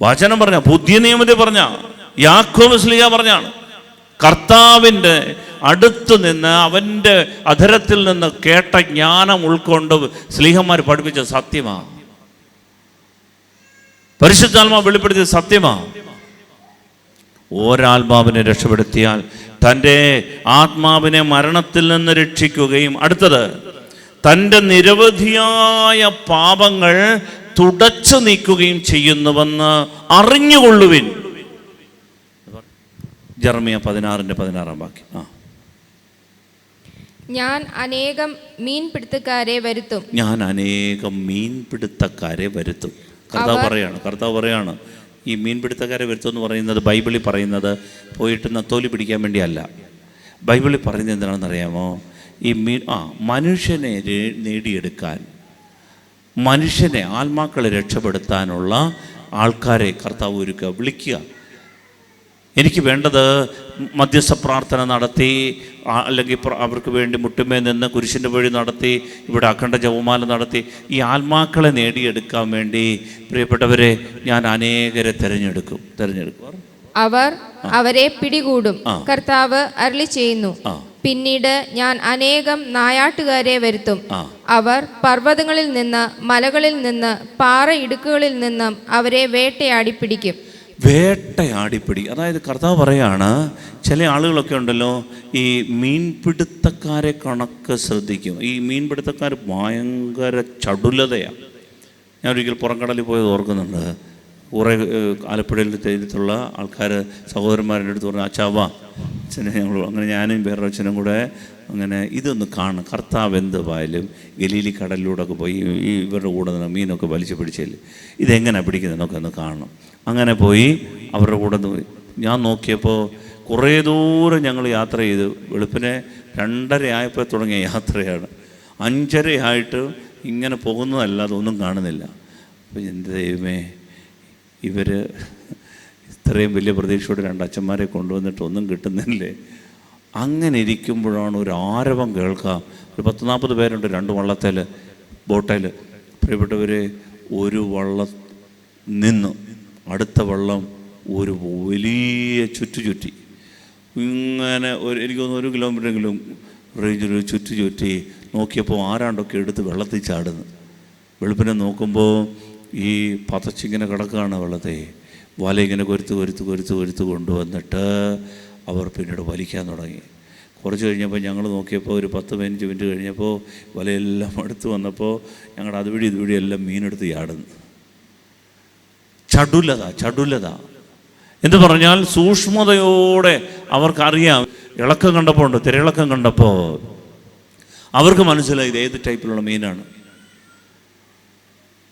വചനം പറഞ്ഞ, പുതിയ നിയമത്തിൽ പറഞ്ഞ, യാക്കോബ് ശ്ലീഹ പറഞ്ഞാണ്, കർത്താവിൻ്റെ അടുത്ത് നിന്ന് അവൻ്റെ അധരത്തിൽ നിന്ന് കേട്ട ജ്ഞാനം ഉൾക്കൊണ്ട് ശ്ലീഹന്മാർ പഠിപ്പിച്ച സത്യമാ, പരിശുദ്ധാത്മാവ് വെളിപ്പെടുത്തിയ സത്യമാ. ഒരാത്മാവിനെ രക്ഷപ്പെടുത്തിയാൽ തൻ്റെ ആത്മാവിനെ മരണത്തിൽ നിന്ന് രക്ഷിക്കുകയും, അടുത്തത് തൻ്റെ നിരവധിയായ പാപങ്ങൾ തുടച്ചു നീക്കുകയും ചെയ്യുന്നുവെന്ന് അറിഞ്ഞുകൊള്ളുവിൻ. ജെറമ്യാ 16:16 വാക്യം. ഞാൻ അനേകം മീൻപിടുത്തക്കാരെ വരുത്തും. ഞാൻ അനേകം മീൻപിടുത്തക്കാരെ വരുത്തും. കർത്താവ് പറയാണ് ഈ മീൻപിടുത്തക്കാരെ വരുത്തും എന്ന് പറയുന്നത് ബൈബിളിൽ പറയുന്നത് പോയിട്ട് നത്തോലി പിടിക്കാൻ വേണ്ടിയല്ല. ബൈബിളിൽ പറയുന്നത് എന്താണെന്നറിയാമോ? ഈ മനുഷ്യനെ നേടിയെടുക്കാൻ, മനുഷ്യനെ ആത്മാക്കളെ രക്ഷപ്പെടുത്താനുള്ള ആൾക്കാരെ കർത്താവ് ഒരുക്കുക, വിളിക്കുക. എനിക്ക് വേണ്ടത് മധ്യസ്ഥ പ്രാർത്ഥന നടത്തി, അല്ലെങ്കിൽ അവർക്ക് വേണ്ടി മുട്ടുമേ നിന്ന് കുരിശിൻ്റെ വഴി നടത്തി, ഇവിടെ അഖണ്ഡ ജപമാല നടത്തി ഈ ആത്മാക്കളെ നേടിയെടുക്കാൻ വേണ്ടി പ്രിയപ്പെട്ടവരെ ഞാൻ അനേകരെ തിരഞ്ഞെടുക്കും. അവർ അവരെ പിടികൂടും, കർത്താവ് അരുളി ചെയ്യുന്നു. പിന്നീട് ഞാൻ അനേകം നായാട്ടുകാരെ വരുത്തും. അവർ പർവ്വതങ്ങളിൽ നിന്ന്, മലകളിൽ നിന്ന്, പാറ ഇടുക്കുകളിൽ നിന്നും അവരെ വേട്ടയാടി പിടിക്കും. അതായത് കർത്താവ് പറയാണ്, ചില ആളുകളൊക്കെ ഉണ്ടല്ലോ ഈ മീൻപിടുത്തക്കാരെ കണക്ക് ശ്രദ്ധിക്കും. ഈ മീൻപിടുത്തക്കാർ ഭയങ്കര ചടുലതയാണ്. ഞാൻ ഒരിക്കൽ പുറംകടലിൽ പോയത് ഓർക്കുന്നുണ്ട്. കുറേ ആലപ്പുഴയിൽ തേരിത്തുള്ള ആൾക്കാർ സഹോദരന്മാരുടെ അടുത്ത് പറഞ്ഞു, അച്ഛാവാ അച്ഛനെ ഞങ്ങൾ അങ്ങനെ ഞാനും വേറൊരു അച്ഛനും കൂടെ അങ്ങനെ ഇതൊന്ന് കാണണം. കർത്താവ് എന്ത് പോയാലും ഗലീലി കടലിലൂടെ ഒക്കെ പോയി ഈ ഇവരുടെ കൂടെ നിന്ന് മീനൊക്കെ വലിച്ചു പിടിച്ചില്ല, ഇതെങ്ങനെയാണ് പിടിക്കുന്നതെന്നൊക്കെ ഒന്ന് കാണണം. അങ്ങനെ പോയി അവരുടെ കൂടെ ഞാൻ നോക്കിയപ്പോൾ കുറേ ദൂരം ഞങ്ങൾ യാത്ര ചെയ്തു. വെളുപ്പിനെ 2:30 ആയപ്പോൾ തുടങ്ങിയ യാത്രയാണ്. 5:30 ആയിട്ട് ഇങ്ങനെ പോകുന്നതല്ലാതെ ഒന്നും കാണുന്നില്ല. അപ്പോൾ എൻ്റെ ദൈവമേ, ഇവർ ഇത്രയും വലിയ പ്രതീക്ഷയോടെ 2 അച്ഛന്മാരെ കൊണ്ടുവന്നിട്ട് ഒന്നും കിട്ടുന്നില്ലേ? അങ്ങനെ ഇരിക്കുമ്പോഴാണ് ഒരു ആരവം കേൾക്കാം. ഒരു 10-40 പേരുണ്ട് 2 വള്ളത്തിൽ, ബോട്ടയിൽ. പ്രിയപ്പെട്ടവരെ, ഒരു വള്ളം നിന്നു, അടുത്ത വള്ളം ഒരു വലിയ ചുറ്റി ഇങ്ങനെ എനിക്ക് തോന്നുന്നു 1 കിലോമീറ്ററെങ്കിലും റേഞ്ചിൽ ചുറ്റി നോക്കിയപ്പോൾ ആരാണ്ടൊക്കെ എടുത്ത് വെള്ളത്തിൽ ചാടുന്നു. വെളുപ്പിനെ നോക്കുമ്പോൾ ഈ പതച്ചിങ്ങനെ കിടക്കുകയാണ് വെള്ളത്തെ. വല ഇങ്ങനെ കൊരുത്ത് കൊണ്ടുവന്നിട്ട് അവർ പിന്നീട് വലിക്കാൻ തുടങ്ങി. കുറച്ച് കഴിഞ്ഞപ്പോൾ ഞങ്ങൾ നോക്കിയപ്പോൾ ഒരു 10-15 മിനിറ്റ് കഴിഞ്ഞപ്പോൾ വലയെല്ലാം അടുത്ത് വന്നപ്പോൾ ഞങ്ങളുടെ അതുവഴി ഇതുവഴി എല്ലാം മീനെടുത്ത് ചാടുന്നു. ചടുലത എന്ന് പറഞ്ഞാൽ സൂക്ഷ്മതയോടെ അവർക്കറിയാം. ഇളക്കം കണ്ടപ്പോൾ ഉണ്ട്, തിരയിളക്കം കണ്ടപ്പോൾ അവർക്ക് മനസ്സിലായി ഇത് ഏത് ടൈപ്പിലുള്ള മീനാണ്.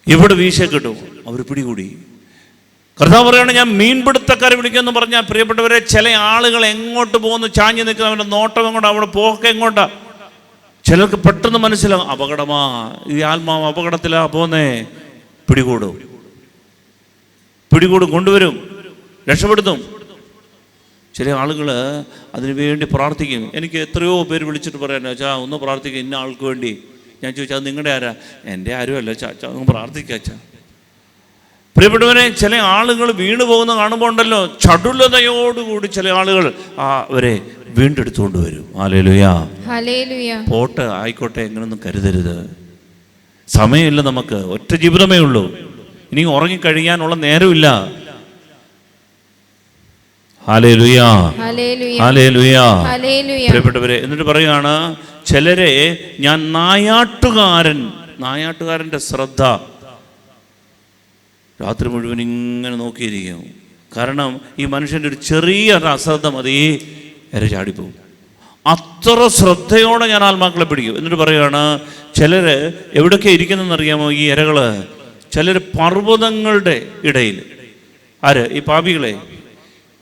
ഇവിടെ വീശ കിട്ടും, അവർ പിടികൂടി. കർത്താവ് പറയുകയാണ്, ഞാൻ മീൻപിടുത്തക്കാരെ വിളിക്കുമെന്ന് പറഞ്ഞാൽ പ്രിയപ്പെട്ടവരെ, ചില ആളുകൾ എങ്ങോട്ട് പോകുന്നു ചാഞ്ഞു നിൽക്കുന്നവരുടെ നോട്ടം എങ്ങോട്ടാ, അവിടെ പോക്ക് എങ്ങോട്ടാ. ചിലർക്ക് പെട്ടെന്ന് മനസ്സിലാവും അപകടമാ, ഈ ആത്മാവ് അപകടത്തിലാ പോന്നേ. പിടികൂടും, കൊണ്ടുവരും, രക്ഷപ്പെടുത്തും. ചില ആളുകൾ അതിനു വേണ്ടി പ്രാർത്ഥിക്കും. എനിക്ക് എത്രയോ പേര് വിളിച്ചിട്ട് പറയാൻ, ചാ ഒന്ന് പ്രാർത്ഥിക്കും ഇന്ന ആൾക്ക് വേണ്ടി. ഞാൻ ചോദിച്ചാൽ അത് നിങ്ങളുടെ ആരാ? എൻ്റെ ആരുമല്ല ചാച്ചാ, ഒന്ന് പ്രാർത്ഥിക്കാച്ചാ. പ്രിയപ്പെട്ടവനെ, ചില ആളുകൾ വീണു പോകുന്ന കാണുമ്പോൾ ഉണ്ടല്ലോ, ചടുലതയോടുകൂടി ചില ആളുകൾ അവരെ വീണ്ടെടുത്തുകൊണ്ട് വരും. ഹല്ലേലൂയ. പോട്ടെ, ആയിക്കോട്ടെ, എങ്ങനൊന്നും കരുതരുത്. സമയമില്ല, നമുക്ക് ഒറ്റ ജീവിതമേ ഉള്ളൂ. ഇനി ഉറങ്ങിക്കഴിയാനുള്ള നേരമില്ല. ഹല്ലേലൂയ. പ്രിയപ്പെട്ടവരെ, എന്നിട്ട് പറയുകയാണ്, ചിലരെ ഞാൻ നായാട്ടുകാരൻ നായാട്ടുകാരൻ്റെ ശ്രദ്ധ രാത്രി മുഴുവൻ ഇങ്ങനെ നോക്കിയിരിക്കും. കാരണം ഈ മനുഷ്യൻ്റെ ഒരു ചെറിയ അശ്രദ്ധ മതി, ഇര ചാടിപ്പോവും. അത്ര ശ്രദ്ധയോടെ ഞാൻ ആത്മാക്കളെ പിടിക്കും. എന്നിട്ട് പറയുകയാണ്, ചിലർ എവിടെയൊക്കെ ഇരിക്കുന്നതെന്നറിയാമോ ഈ ഇരകൾ? ചിലർ പർവ്വതങ്ങളുടെ ഇടയിൽ. ആര്? ഈ പാപികളെ,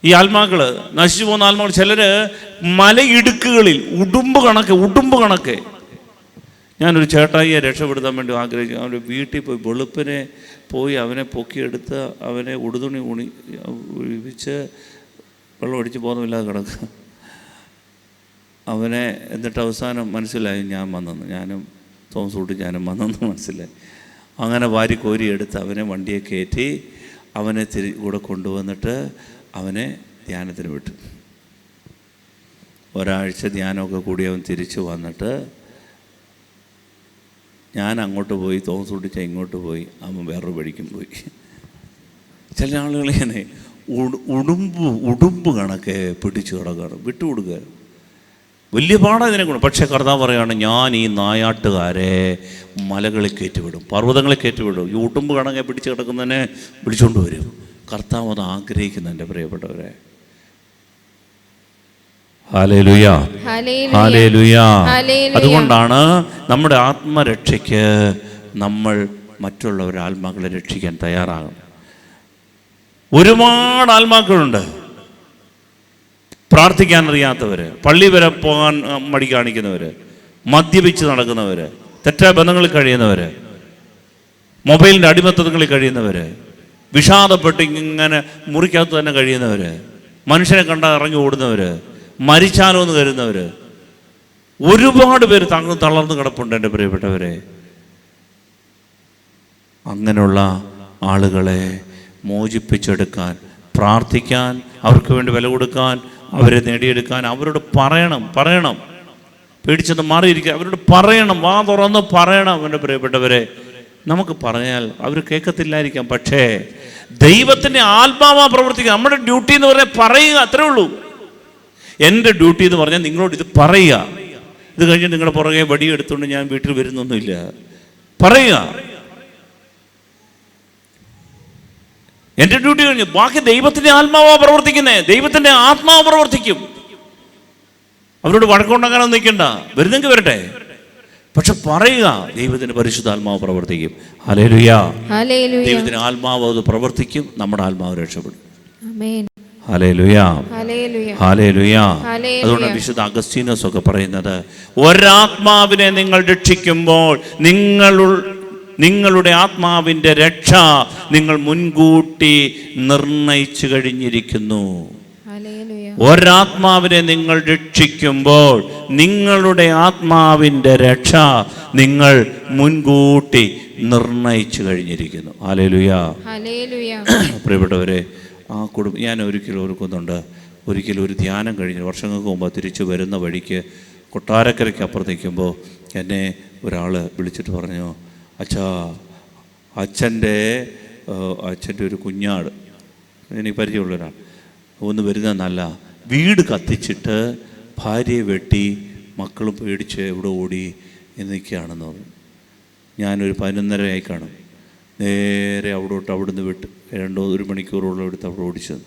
ഈ ആത്മാക്കൾ, നശിച്ചു പോകുന്ന ആത്മാക്കൾ. ചിലർ മലയിടുക്കുകളിൽ ഉടുമ്പ് കണക്കെ. ഞാനൊരു ചേട്ടായിയെ രക്ഷപ്പെടുത്താൻ വേണ്ടി ആഗ്രഹിച്ചു. അവൻ്റെ വീട്ടിൽ പോയി വെളുപ്പിനെ പോയി അവനെ പൊക്കിയെടുത്ത് അവനെ ഉടുതുണി ഒഴിച്ച് വെള്ളം ഒടിച്ച് ബോധമില്ലാതെ കിടക്കുക. അവനെ എന്നിട്ട് അവസാനം മനസ്സിലായി ഞാൻ വന്നെന്ന്, ഞാനും തോമസ് കുട്ടി ഞാനും വന്നെന്ന് മനസ്സിലായി. അങ്ങനെ വാരി കോരി എടുത്ത് അവനെ വണ്ടിയെ കയറ്റി അവനെ കൂടെ കൊണ്ടുവന്നിട്ട് അവനെ ധ്യാനത്തിന് വിട്ടു. ഒരാഴ്ച ധ്യാനമൊക്കെ കൂടി അവൻ തിരിച്ചു വന്നിട്ട് ഞാൻ അങ്ങോട്ട് പോയി, തോമസ് കുട്ടിച്ച ഇങ്ങോട്ട് പോയി, അവൻ വേറൊരു വഴിക്കും പോയി. ചില ആളുകൾ ഇങ്ങനെ ഉടുമ്പ് കണക്കെ പിടിച്ചു കിടക്കുകയാണ്, വിട്ടുകൊടുക്കുക. വലിയ പാടാണ് ഇതിനെ കൊണ്ട്. പക്ഷേ കർത്താവ് പറയുകയാണ്, ഞാൻ ഈ നായാട്ടുകാരെ മലകളിൽ കയറ്റിവിടും, പർവ്വതങ്ങളിൽ കയറ്റിവിടും. ഈ ഉടുമ്പ് കണക്കെ പിടിച്ച് കിടക്കുന്നതിനെ പിടിച്ചുകൊണ്ട് വരും. കർത്താവ് അത് ആഗ്രഹിക്കുന്നു എൻ്റെ പ്രിയപ്പെട്ടവരെ. Hallelujah, hallelujah. അതുകൊണ്ടാണ് നമ്മുടെ ആത്മരക്ഷയ്ക്ക് നമ്മൾ മറ്റുള്ളവരുടെ ആത്മാക്കളെ രക്ഷിക്കാൻ തയ്യാറാകും. ഒരുപാട് ആത്മാക്കളുണ്ട്, പ്രാർത്ഥിക്കാൻ അറിയാത്തവർ, പള്ളി വരെ പോകാൻ മടി കാണിക്കുന്നവർ, മദ്യപിച്ച് നടക്കുന്നവർ, തെറ്റായ ബന്ധങ്ങളിൽ കഴിയുന്നവർ, മൊബൈലിൻ്റെ അടിമത്തങ്ങളിൽ കഴിയുന്നവർ, വിഷാദപ്പെട്ട് ഇങ്ങനെ മുറിക്കകത്ത് തന്നെ കഴിയുന്നവർ, മനുഷ്യനെ കണ്ടാൽ ഇറങ്ങി ഓടുന്നവർ, മരിച്ചാലോ എന്ന് കരുതുന്നവർ, ഒരുപാട് പേര് തളർന്ന് കിടപ്പുണ്ട് എൻ്റെ പ്രിയപ്പെട്ടവരെ. അങ്ങനെയുള്ള ആളുകളെ മോചിപ്പിച്ചെടുക്കാൻ, പ്രാർത്ഥിക്കാൻ, അവർക്ക് വേണ്ടി വില കൊടുക്കാൻ, അവരെ നേടിയെടുക്കാൻ അവരോട് പറയണം. പേടിച്ചെന്ന് മാറിയിരിക്കുക, അവരോട് പറയണം, വാ തുറന്ന് പറയണം. എൻ്റെ പ്രിയപ്പെട്ടവരെ, നമുക്ക് പറഞ്ഞാൽ അവർ കേൾക്കത്തില്ലായിരിക്കാം, പക്ഷേ ദൈവത്തിൻ്റെ ആത്മാവാ പ്രവർത്തിക്കുക. നമ്മുടെ ഡ്യൂട്ടി എന്ന് പറഞ്ഞാൽ പറയുക, അത്രേ ഉള്ളൂ. എൻ്റെ ഡ്യൂട്ടി എന്ന് പറഞ്ഞാൽ നിങ്ങളോട് ഇത് പറയുക. ഇത് കഴിഞ്ഞ് നിങ്ങളുടെ പുറകെ വടിയെടുത്തുകൊണ്ട് ഞാൻ വീട്ടിൽ വരുന്നൊന്നുമില്ല. പറയുക, എൻ്റെ ഡ്യൂട്ടി കഴിഞ്ഞു. ബാക്കി ദൈവത്തിൻ്റെ ആത്മാവാ പ്രവർത്തിക്കുന്നത്, ദൈവത്തിൻ്റെ ആത്മാവ് പ്രവർത്തിക്കും. അവരോട് വഴക്കുണ്ടാക്കാനൊന്നും നിൽക്കണ്ട, വരുന്നെങ്കിൽ വരട്ടെ, പക്ഷെ പറയുക, ദൈവത്തിൻ്റെ പരിശുദ്ധാത്മാവ് പ്രവർത്തിക്കും. ഹല്ലേലൂയ, ദൈവത്തിൻ്റെ ആത്മാവ് അത് പ്രവർത്തിക്കും, നമ്മുടെ ആത്മാവ് രക്ഷപ്പെടും. Hallelujah, hallelujah. അതുകൊണ്ട് വിശുദ്ധ അഗസ്തീനോസ് ഒക്കെ പറയുന്നത്, ഒരാത്മാവിനെ നിങ്ങൾ രക്ഷിക്കുമ്പോൾ നിങ്ങളുടെ ആത്മാവിൻ്റെ രക്ഷ നിങ്ങൾ മുൻകൂട്ടി നിർണയിച്ചു കഴിഞ്ഞിരിക്കുന്നു. ഒരാത്മാവിനെ നിങ്ങൾ രക്ഷിക്കുമ്പോൾ നിങ്ങളുടെ ആത്മാവിൻ്റെ രക്ഷ നിങ്ങൾ മുൻകൂട്ടി നിർണയിച്ചു കഴിഞ്ഞിരിക്കുന്നു. ഹല്ലേലൂയ. പ്രിയപ്പെട്ടവരെ, ആ ഞാൻ ഒരിക്കലും ഓർക്കുന്നുണ്ട്, ഒരിക്കലും ഒരു ധ്യാനം കഴിഞ്ഞ് വർഷങ്ങൾക്ക് മുമ്പ് തിരിച്ചു വരുന്ന വഴിക്ക് കൊട്ടാരക്കരയ്ക്ക് അപ്പുറത്തേക്കുമ്പോൾ എന്നെ ഒരാൾ വിളിച്ചിട്ട് പറഞ്ഞു, അച്ഛൻ്റെ ഒരു കുഞ്ഞാട്, എനിക്ക് പരിചയമുള്ളൊരാൾ, ഒന്ന് വരുന്നതെന്നല്ല, വീട് കത്തിച്ചിട്ട് ഭാര്യയെ വെട്ടി മക്കളും പേടിച്ച് ഇവിടെ ഓടി നിൽക്കുകയാണെന്ന് പറഞ്ഞു. ഞാനൊരു 11:30 കാണും, നേരെ അവിടുന്ന് വിട്ട് 1 മണിക്കൂറോളം എടുത്ത് അവിടെ ഓടിച്ചത്.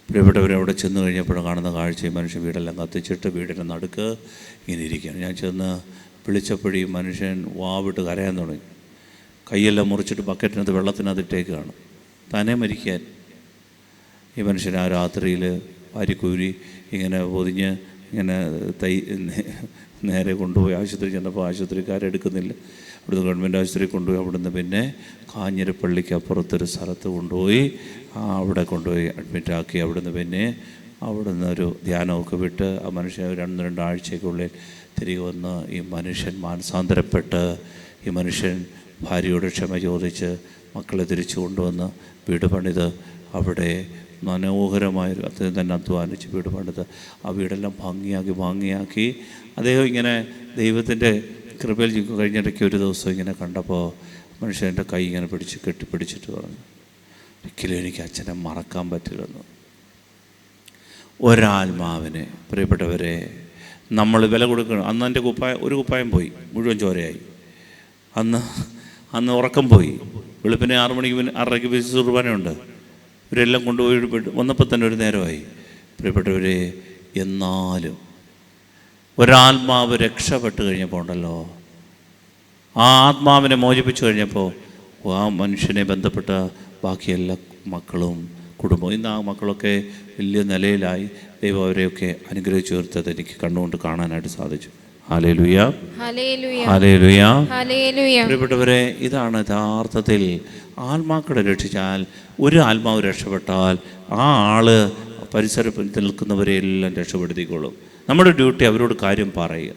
പ്രിയപ്പെട്ടവരെ, അവിടെ ചെന്ന് കഴിഞ്ഞപ്പോഴും കാണുന്ന കാഴ്ച, മനുഷ്യൻ വീടെല്ലാം കത്തിച്ചിട്ട് വീടിൻ്റെ നടുക്ക് ഇങ്ങനെ ഇരിക്കുകയാണ്. ഞാൻ ചെന്ന് വിളിച്ചപ്പോഴീ മനുഷ്യൻ വാവിട്ട് കരയാൻ തുടങ്ങി. കൈയെല്ലാം മുറിച്ചിട്ട് ബക്കറ്റിനകത്ത് വെള്ളത്തിനകത്തിട്ടേക്കാണ്, തന്നെ മരിക്കാൻ. ഈ മനുഷ്യൻ ആ രാത്രിയിൽ വാരിക്കൂരി ഇങ്ങനെ പൊതിഞ്ഞ് ഇങ്ങനെ നേരെ കൊണ്ടുപോയി ആശുപത്രി ചെന്നപ്പോൾ ആശുപത്രിക്കാരെടുക്കുന്നില്ല. അവിടുന്ന് ഗവൺമെൻറ് ആശുപത്രി കൊണ്ടുപോയി. അവിടുന്ന് പിന്നെ കാഞ്ഞിരപ്പള്ളിക്ക് അപ്പുറത്തൊരു സ്ഥലത്ത് കൊണ്ടുപോയി അവിടെ കൊണ്ടുപോയി അഡ്മിറ്റാക്കി. അവിടുന്ന് പിന്നെ അവിടുന്ന് ഒരു ധ്യാനമൊക്കെ വിട്ട് ആ മനുഷ്യൻ 2 ആഴ്ചയ്ക്കുള്ളിൽ തിരികെ വന്ന് ഈ മനുഷ്യൻ മാനസാന്തരപ്പെട്ട്, ഈ മനുഷ്യൻ ഭാര്യയോട് ക്ഷമ ചോദിച്ച് മക്കളെ തിരിച്ചു കൊണ്ടുവന്ന് വീട് പണിത് അവിടെ മനോഹരമായൊരു അദ്ദേഹം തന്നെ അധ്വാനിച്ച് വീട് പണിത് ആ വീടെല്ലാം ഭംഗിയാക്കി അദ്ദേഹം ഇങ്ങനെ ദൈവത്തിൻ്റെ കൃപയിൽ കഴിഞ്ഞിടയ്ക്ക് ഒരു ദിവസം ഇങ്ങനെ കണ്ടപ്പോൾ മനുഷ്യൻ്റെ കൈ ഇങ്ങനെ കെട്ടിപ്പിടിച്ചിട്ട് പറഞ്ഞു, ഒരിക്കലും എനിക്ക് അച്ഛനെ മറക്കാൻ പറ്റില്ലെന്ന്. ഒരാത്മാവിനെ, പ്രിയപ്പെട്ടവരെ, നമ്മൾ വില കൊടുക്കണം. അന്ന് എൻ്റെ ഒരു കുപ്പായം പോയി, മുഴുവൻ ചോരയായി. അന്ന് ഉറക്കം പോയി. വെളുപ്പിനെ 6 മണിക്ക് 6:30 വിശുദ്ധ കുർബാനയുണ്ട്. ഇവരെല്ലാം കൊണ്ടുപോയി വന്നപ്പോൾ തന്നെ ഒരു നേരമായി. പ്രിയപ്പെട്ടവരെ, എന്നാലും ഒരാത്മാവ് രക്ഷപ്പെട്ട് കഴിഞ്ഞപ്പോൾ ഉണ്ടല്ലോ, ആ ആത്മാവിനെ മോചിപ്പിച്ചു കഴിഞ്ഞപ്പോൾ ആ മനുഷ്യനെ ബന്ധപ്പെട്ട ബാക്കി എല്ലാ മക്കളും കുടുംബം, ഇന്ന് ആ മക്കളൊക്കെ വലിയ നിലയിലായി. ദൈവം അവരെയൊക്കെ അനുഗ്രഹിച്ചു ചേർത്തത് എനിക്ക് കണ്ണുകൊണ്ട് കാണാനായിട്ട് സാധിച്ചു. Hallelujah, hallelujah. പ്രിയപ്പെട്ടവരെ, ഇതാണ് യഥാർത്ഥത്തിൽ ആത്മാക്കളെ രക്ഷിച്ചാൽ, ഒരു ആത്മാവ് രക്ഷപ്പെട്ടാൽ ആ ആള് പരിസരത്തിൽ നിൽക്കുന്നവരെയെല്ലാം രക്ഷപ്പെടുത്തിക്കോളും. നമ്മുടെ ഡ്യൂട്ടി അവരോട് കാര്യം പറയുക.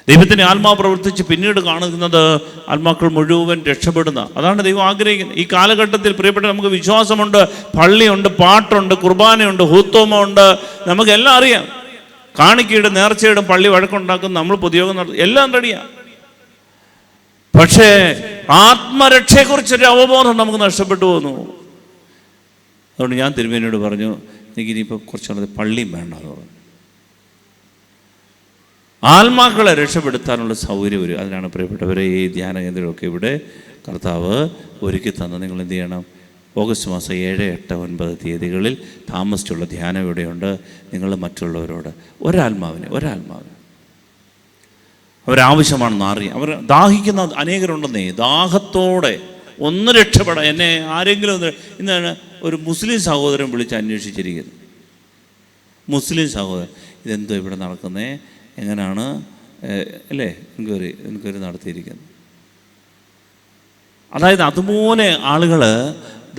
ദൈവത്തിൻ്റെ ആത്മാവ് പ്രവർത്തിച്ച് പിന്നീട് കാണുന്നത് ആത്മാക്കൾ മുഴുവൻ രക്ഷപ്പെടുന്ന, അതാണ് ദൈവം ആഗ്രഹിക്കുന്നത്. ഈ കാലഘട്ടത്തിൽ പ്രിയപ്പെട്ട നമുക്ക് വിശ്വാസമുണ്ട്, പള്ളിയുണ്ട്, പാട്ടുണ്ട്, കുർബാനയുണ്ട്, ഹൂത്തോമമുണ്ട്, നമുക്കെല്ലാം അറിയാം. കാണിക്കയുടെ നേർച്ചയുടെ പള്ളി വഴക്കുണ്ടാക്കും, നമ്മൾ പൊതുയോഗം നടത്തും, എല്ലാം റെഡിയാണ്. പക്ഷേ ആത്മരക്ഷയെക്കുറിച്ചൊരു അവബോധം നമുക്ക് നഷ്ടപ്പെട്ടു പോകുന്നു. അതുകൊണ്ട് ഞാൻ തിരുമേനിയോട് പറഞ്ഞു, എനിക്ക് ഇനിയിപ്പോൾ കുറച്ചുകൂടെ പള്ളിയും വേണ്ടെന്ന് പറഞ്ഞു. ആത്മാക്കളെ രക്ഷപ്പെടുത്താനുള്ള സൗകര്യം വരും. അതിനാണ് പ്രിയപ്പെട്ടവരെ ഈ ധ്യാന കേന്ദ്രമൊക്കെ ഇവിടെ കർത്താവ് ഒരുക്കി തന്ന്. നിങ്ങൾ എന്ത് ചെയ്യണം? ഓഗസ്റ്റ് മാസം 7, 8, 9 തീയതികളിൽ താമസിച്ചുള്ള ധ്യാനം ഇവിടെയുണ്ട്. നിങ്ങൾ മറ്റുള്ളവരോട് ഒരാത്മാവിന് അവരാവശ്യമാണെന്ന് അറിയാം. അവർ ദാഹിക്കുന്ന അനേകരുണ്ടെന്നേ, ദാഹത്തോടെ ഒന്ന് രക്ഷപ്പെടാം. എന്നെ ആരെങ്കിലും ഒന്ന്, ഇന്നാണ് ഒരു മുസ്ലിം സഹോദരൻ വിളിച്ച് അന്വേഷിച്ചിരിക്കുന്നത്. മുസ്ലിം സഹോദരൻ, ഇതെന്തോ ഇവിടെ നടക്കുന്നേ, എങ്ങനെയാണ് അല്ലേ എൻക്വയറി നടത്തിയിരിക്കുന്നത്. അതായത് അതുപോലെ ആളുകൾ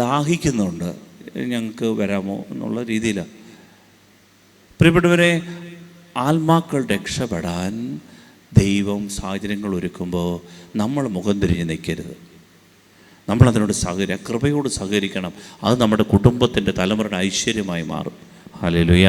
ദാഹിക്കുന്നുണ്ട്, ഞങ്ങൾക്ക് വരാമോ എന്നുള്ള രീതിയിലാണ്. പ്രിയപ്പെട്ടവരെ, ആത്മാക്കൾ രക്ഷപ്പെടാൻ ദൈവം സാഹചര്യങ്ങൾ ഒരുക്കുമ്പോൾ നമ്മൾ മുഖം തിരിഞ്ഞ് നിൽക്കരുത്. നമ്മളതിനോട് കൃപയോട് സഹകരിക്കണം. അത് നമ്മുടെ കുടുംബത്തിൻ്റെ തലമുറയുടെ ഐശ്വര്യമായി മാറും. ഹല്ലേലൂയ.